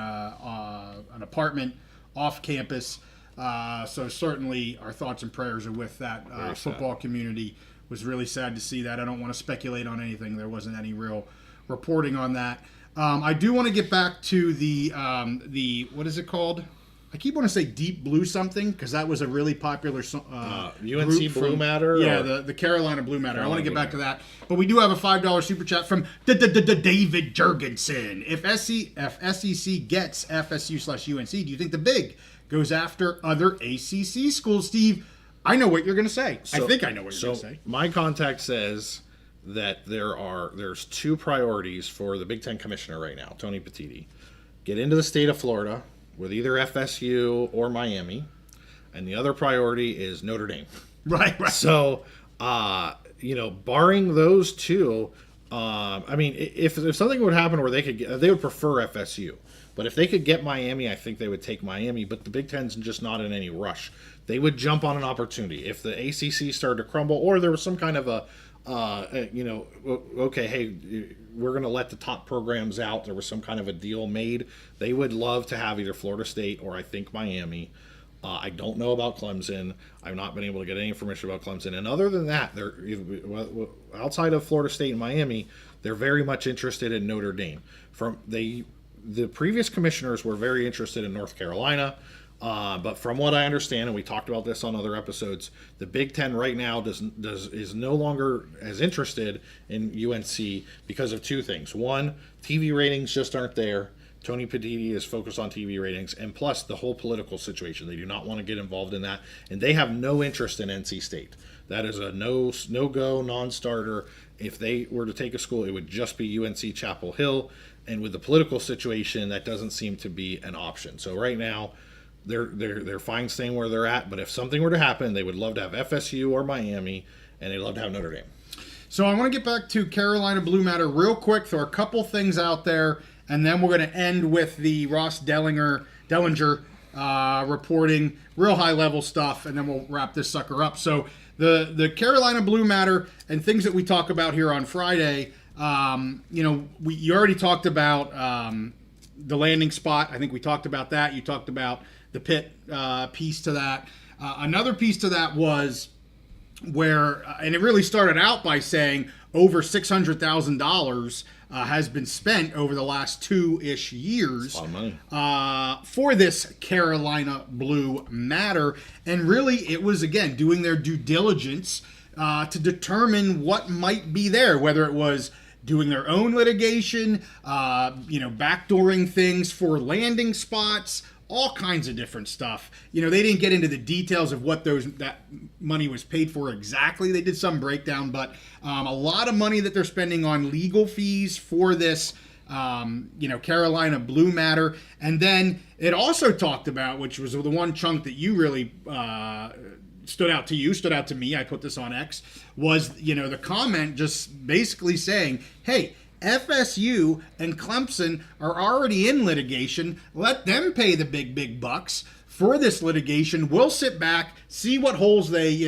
apartment off campus. So certainly our thoughts and prayers are with that football community. Was really sad to see that. I don't want to speculate on anything. There wasn't any real reporting on that. I do want to get back to the what is it called? I keep wanting to say Deep Blue something because that was a really popular UNC Blue Matter? Yeah, the Carolina Blue Matter. I want to get back to that. But we do have a $5 super chat from David Jurgensen. If SEC gets FSU/UNC, do you think the Big goes after other ACC schools? Steve, I know what you're going to say. I think I know what you're going to say. My contact says that there's two priorities for the Big Ten commissioner right now, Tony Petitti. Get into the state of Florida with either FSU or Miami, and the other priority is Notre Dame. Right. So, barring those two, if something would happen where they would prefer FSU, but if they could get Miami, I think they would take Miami. But the Big Ten's just not in any rush. They would jump on an opportunity if the ACC started to crumble, or there was some kind of okay, hey, we're going to let the top programs out. There was some kind of a deal made. They would love to have either Florida State or I think Miami. I don't know about Clemson. I've not been able to get any information about Clemson. And other than that, they're outside of Florida State and Miami, they're very much interested in Notre Dame. The previous commissioners were very interested in North Carolina. But from what I understand, and we talked about this on other episodes, the Big Ten right now is no longer as interested in UNC because of two things. One, TV ratings just aren't there. Tony Petitti is focused on TV ratings, and plus the whole political situation. They do not want to get involved in that, and they have no interest in NC State. That is a no-go, non-starter. If they were to take a school, it would just be UNC Chapel Hill, and with the political situation, that doesn't seem to be an option. So right now, they're fine staying where they're at, but if something were to happen, they would love to have FSU or Miami, and they'd love to have Notre Dame. So I want to get back to Carolina Blue Matter real quick. Throw a couple things out there, and then we're going to end with the Ross Dellinger reporting, real high-level stuff, and then we'll wrap this sucker up. So the Carolina Blue Matter and things that we talk about here on Friday, you already talked about the landing spot. I think we talked about that. You talked about the pit piece to that. Another piece to that was where, and it really started out by saying over $600,000 has been spent over the last 2-ish years. That's a lot of money. For this Carolina Blue matter. And really, it was, again, doing their due diligence to determine what might be there, whether it was doing their own litigation, backdooring things for landing spots, all kinds of different stuff. They didn't get into the details of what that money was paid for exactly. They did some breakdown, but a lot of money that they're spending on legal fees for this, Carolina Blue matter. And then it also talked about, which was the one chunk that you really stood out to me, I put this on X, was, the comment just basically saying, hey, FSU and Clemson are already in litigation. Let them pay the big bucks for this litigation. We'll sit back, see what holes they,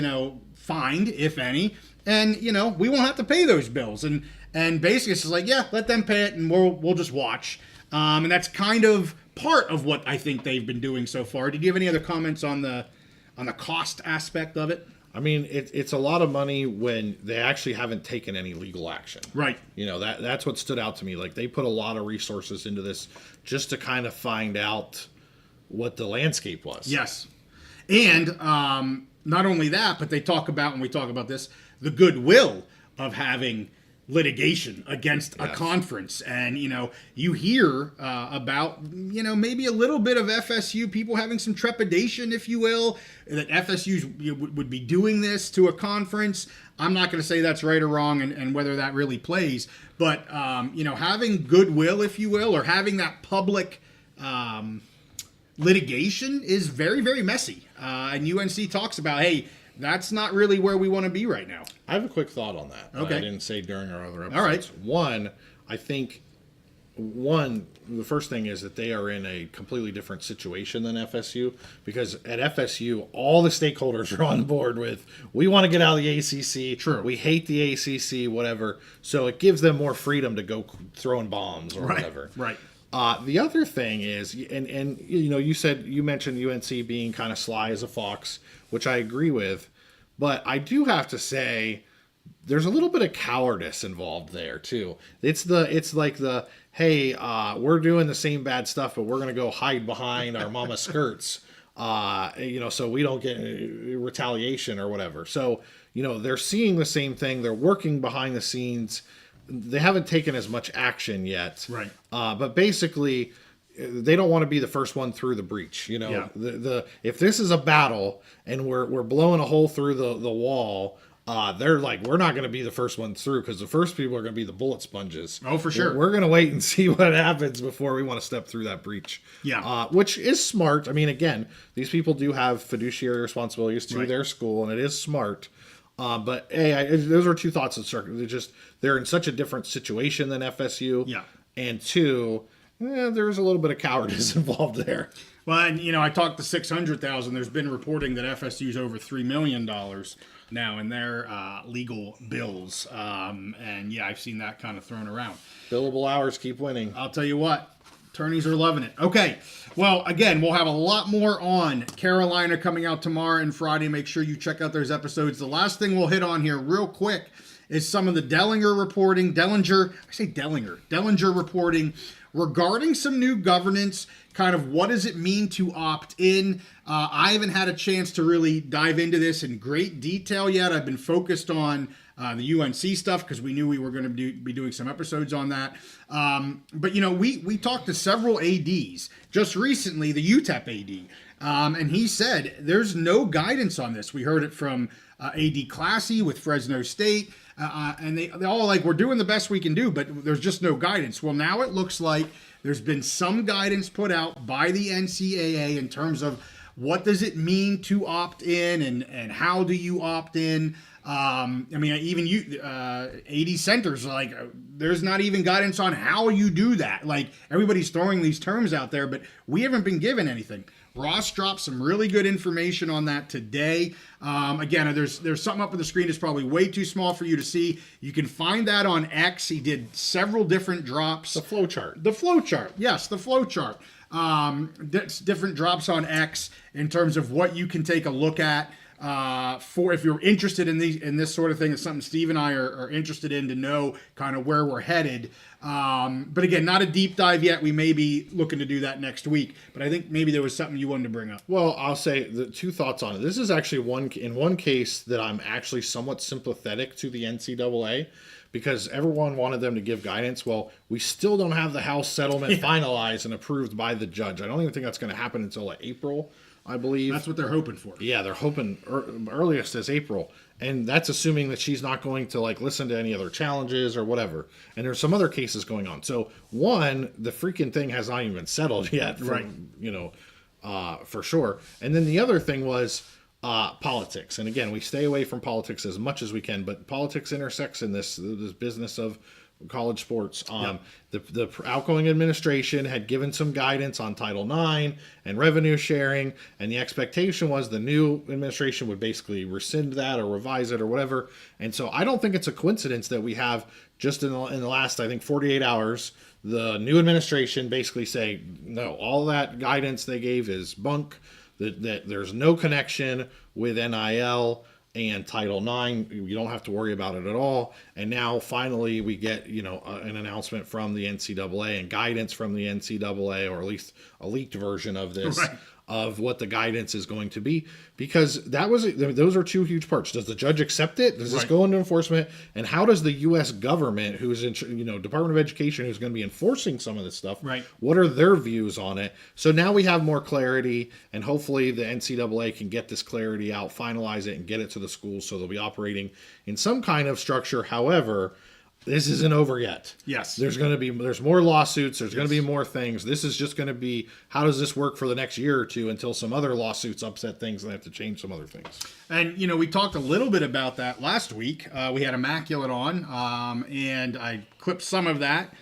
find, if any, and, we won't have to pay those bills. And basically it's just like, yeah, let them pay it and we'll just watch. And that's kind of part of what I think they've been doing so far. Did you have any other comments on the cost aspect of it? I mean, it's a lot of money when they actually haven't taken any legal action. Right. That's what stood out to me. Like, they put a lot of resources into this just to kind of find out what the landscape was. Yes. And not only that, but they talk about, when we talk about this, the goodwill of having litigation against a conference. And, you hear about, maybe a little bit of FSU people having some trepidation, if you will, that FSU would be doing this to a conference. I'm not going to say that's right or wrong and whether that really plays, but, having goodwill, if you will, or having that public litigation is very, very messy. And UNC talks about, hey, that's not really where we want to be right now. I have a quick thought on that. Okay. I didn't say during our other episodes. All right. One, I think, the first thing is that they are in a completely different situation than FSU, because at FSU, all the stakeholders are on board with, we want to get out of the ACC. True. We hate the ACC, whatever. So it gives them more freedom to go throwing bombs or whatever. Right. The other thing is, and you mentioned UNC being kind of sly as a fox, which I agree with, but I do have to say there's a little bit of cowardice involved there too. It's like the, hey, we're doing the same bad stuff, but we're gonna go hide behind our mama skirts, so we don't get retaliation or whatever. So they're seeing the same thing. They're working behind the scenes. They haven't taken as much action yet. Right. But basically, they don't want to be the first one through the breach. If this is a battle and we're blowing a hole through the wall, they're like, we're not going to be the first one through, because the first people are going to be the bullet sponges. Oh, for sure. We're going to wait and see what happens before we want to step through that breach. Yeah. Which is smart. I mean, again, these people do have fiduciary responsibilities to their school, and it is smart. But hey, those are two thoughts that circle. They're in such a different situation than FSU. Yeah. And two, there's a little bit of cowardice involved there. Well, and I talked to 600,000. There's been reporting that FSU's over $3 million now in their legal bills. And yeah, I've seen that kind of thrown around. Billable hours keep winning. I'll tell you what, attorneys are loving it. Okay, well, again, we'll have a lot more on Carolina coming out tomorrow and Friday. Make sure you check out those episodes. The last thing we'll hit on here real quick is some of the Dellinger reporting regarding some new governance. Kind of what does it mean to opt in? I haven't had a chance to really dive into this in great detail yet. I've been focused on the UNC stuff because we knew we were going to be doing some episodes on that. But we talked to several ADs just recently, the UTEP AD, and he said there's no guidance on this. We heard it from AD Classy with Fresno State. And they all like, we're doing the best we can do, but there's just no guidance. Well, now it looks like there's been some guidance put out by the NCAA in terms of what does it mean to opt in, and how do you opt in? I mean, even 80 centers, like, there's not even guidance on how you do that. Like, everybody's throwing these terms out there, but we haven't been given anything. Ross dropped some really good information on that today. Again, there's something up on the screen that's probably way too small for you to see. You can find that on X. He did several different drops. The flow chart. The flow chart. Yes, the flow chart. Different drops on X in terms of what you can take a look at. For if you're interested in this sort of thing, it's something Steve and I are interested in to know kind of where we're headed. But again, not a deep dive yet. We may be looking to do that next week. But I think maybe there was something you wanted to bring up. Well, I'll say the two thoughts on it. This is actually one case that I'm actually somewhat sympathetic to the NCAA, because everyone wanted them to give guidance. Well, we still don't have the House settlement finalized and approved by the judge. I don't even think that's going to happen until April, I believe. That's what they're hoping for. Yeah, they're hoping earliest is April. And that's assuming that she's not going to listen to any other challenges or whatever. And there's some other cases going on. So one, the freaking thing has not even been settled yet. Right. For sure. And then the other thing was politics. And again, we stay away from politics as much as we can, but politics intersects in this business of college sports. The outgoing administration had given some guidance on Title IX and revenue sharing, and the expectation was the new administration would basically rescind that or revise it or whatever. And so I don't think it's a coincidence that we have just in the last, I think, 48 hours, the new administration basically say, no, all that guidance they gave is bunk, that there's no connection with NIL and Title IX. You don't have to worry about it at all. And now finally we get, an announcement from the NCAA and guidance from the NCAA, or at least a leaked version of this, right, of what the guidance is going to be, because those are two huge parts. Does the judge accept it? Does this go into enforcement? And how does the U.S. government, who's in, Department of Education, who's going to be enforcing some of this stuff, what are their views on it? So now we have more clarity, and hopefully the NCAA can get this clarity out, finalize it, and get it to the schools so they'll be operating in some kind of structure. However, this isn't over yet. Yes. There's more lawsuits. There's going to be more things. This is just going to be, how does this work for the next year or two until some other lawsuits upset things and they have to change some other things. And, we talked a little bit about that last week. We had Immaculate on, and I clipped some of that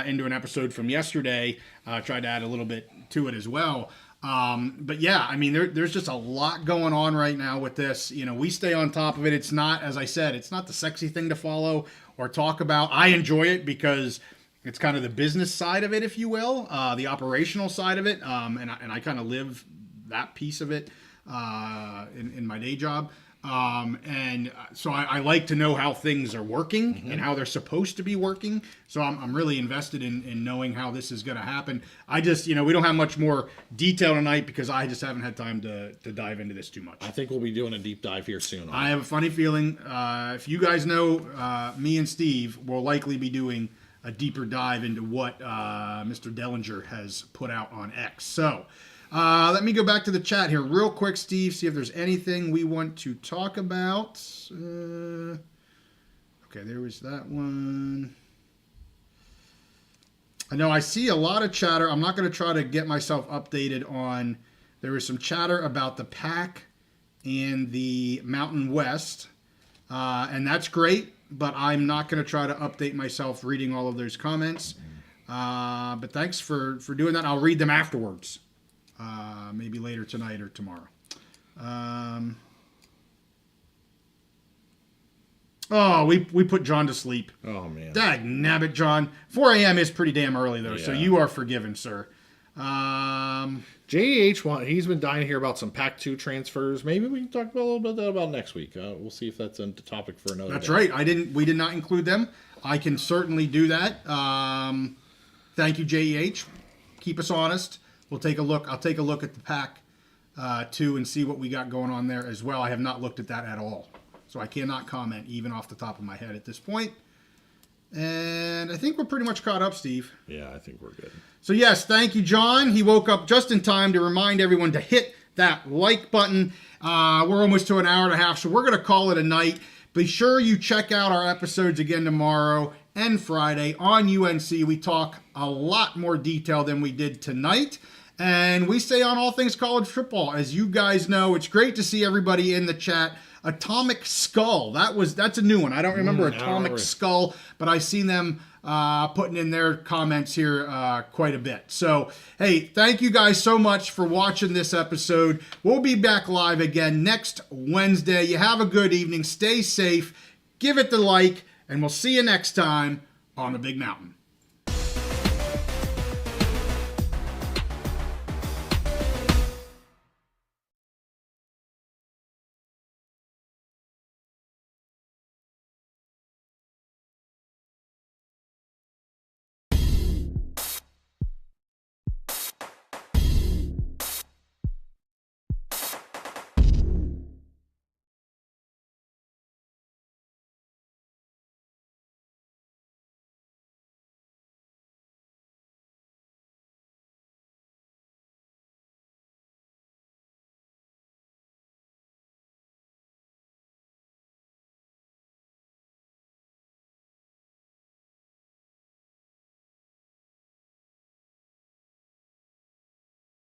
into an episode from yesterday. Tried to add a little bit to it as well. But yeah, I mean, there's just a lot going on right now with this. We stay on top of it. It's not, as I said, it's not the sexy thing to follow or talk about. I enjoy it because it's kind of the business side of it, if you will, the operational side of it. And I kind of live that piece of it in my day job. And so I like to know how things are working and how they're supposed to be working. So I'm really invested in knowing how this is going to happen. I just, we don't have much more detail tonight because I just haven't had time to dive into this too much. I think we'll be doing a deep dive here soon. I have a funny feeling, if you guys know, me and Steve will likely be doing a deeper dive into what Mr. Dellinger has put out on X. So let me go back to the chat here real quick, Steve, see if there's anything we want to talk about. Okay, there was that one. I know I see a lot of chatter. I'm not going to try to get myself updated on. There was some chatter about the PAC and the Mountain West, and that's great, but I'm not going to try to update myself reading all of those comments. But thanks for doing that. I'll read them afterwards. Maybe later tonight or tomorrow. We put John to sleep. Oh, man. Dag nabbit, John. 4 a.m. is pretty damn early, though, so you are forgiven, sir. JEH, he's been dying to hear about some Pac-2 transfers. Maybe we can talk a little bit about next week. We'll see if that's a topic for another That's day. right. We did not include them. I can certainly do that. Thank you, JEH. Keep us honest. We'll take a look. I'll take a look at the Pac 2 and see what we got going on there as well. I have not looked at that at all, so I cannot comment even off the top of my head at this point. And I think we're pretty much caught up, Steve. Yeah, I think we're good. So yes, thank you, John. He woke up just in time to remind everyone to hit that like button. We're almost to an hour and a half, so we're going to call it a night. Be sure you check out our episodes again tomorrow and Friday on UNC. We talk a lot more detail than we did tonight. and we stay on all things college football. As you guys know, it's great to see everybody in the chat. Atomic Skull, that's a new one. I don't remember Atomic Skull, but I've seen them putting in their comments here quite a bit. So, hey, thank you guys so much for watching this episode. We'll be back live again next Wednesday. You have a good evening. Stay safe. Give it the like, and we'll see you next time on the Big Mountain.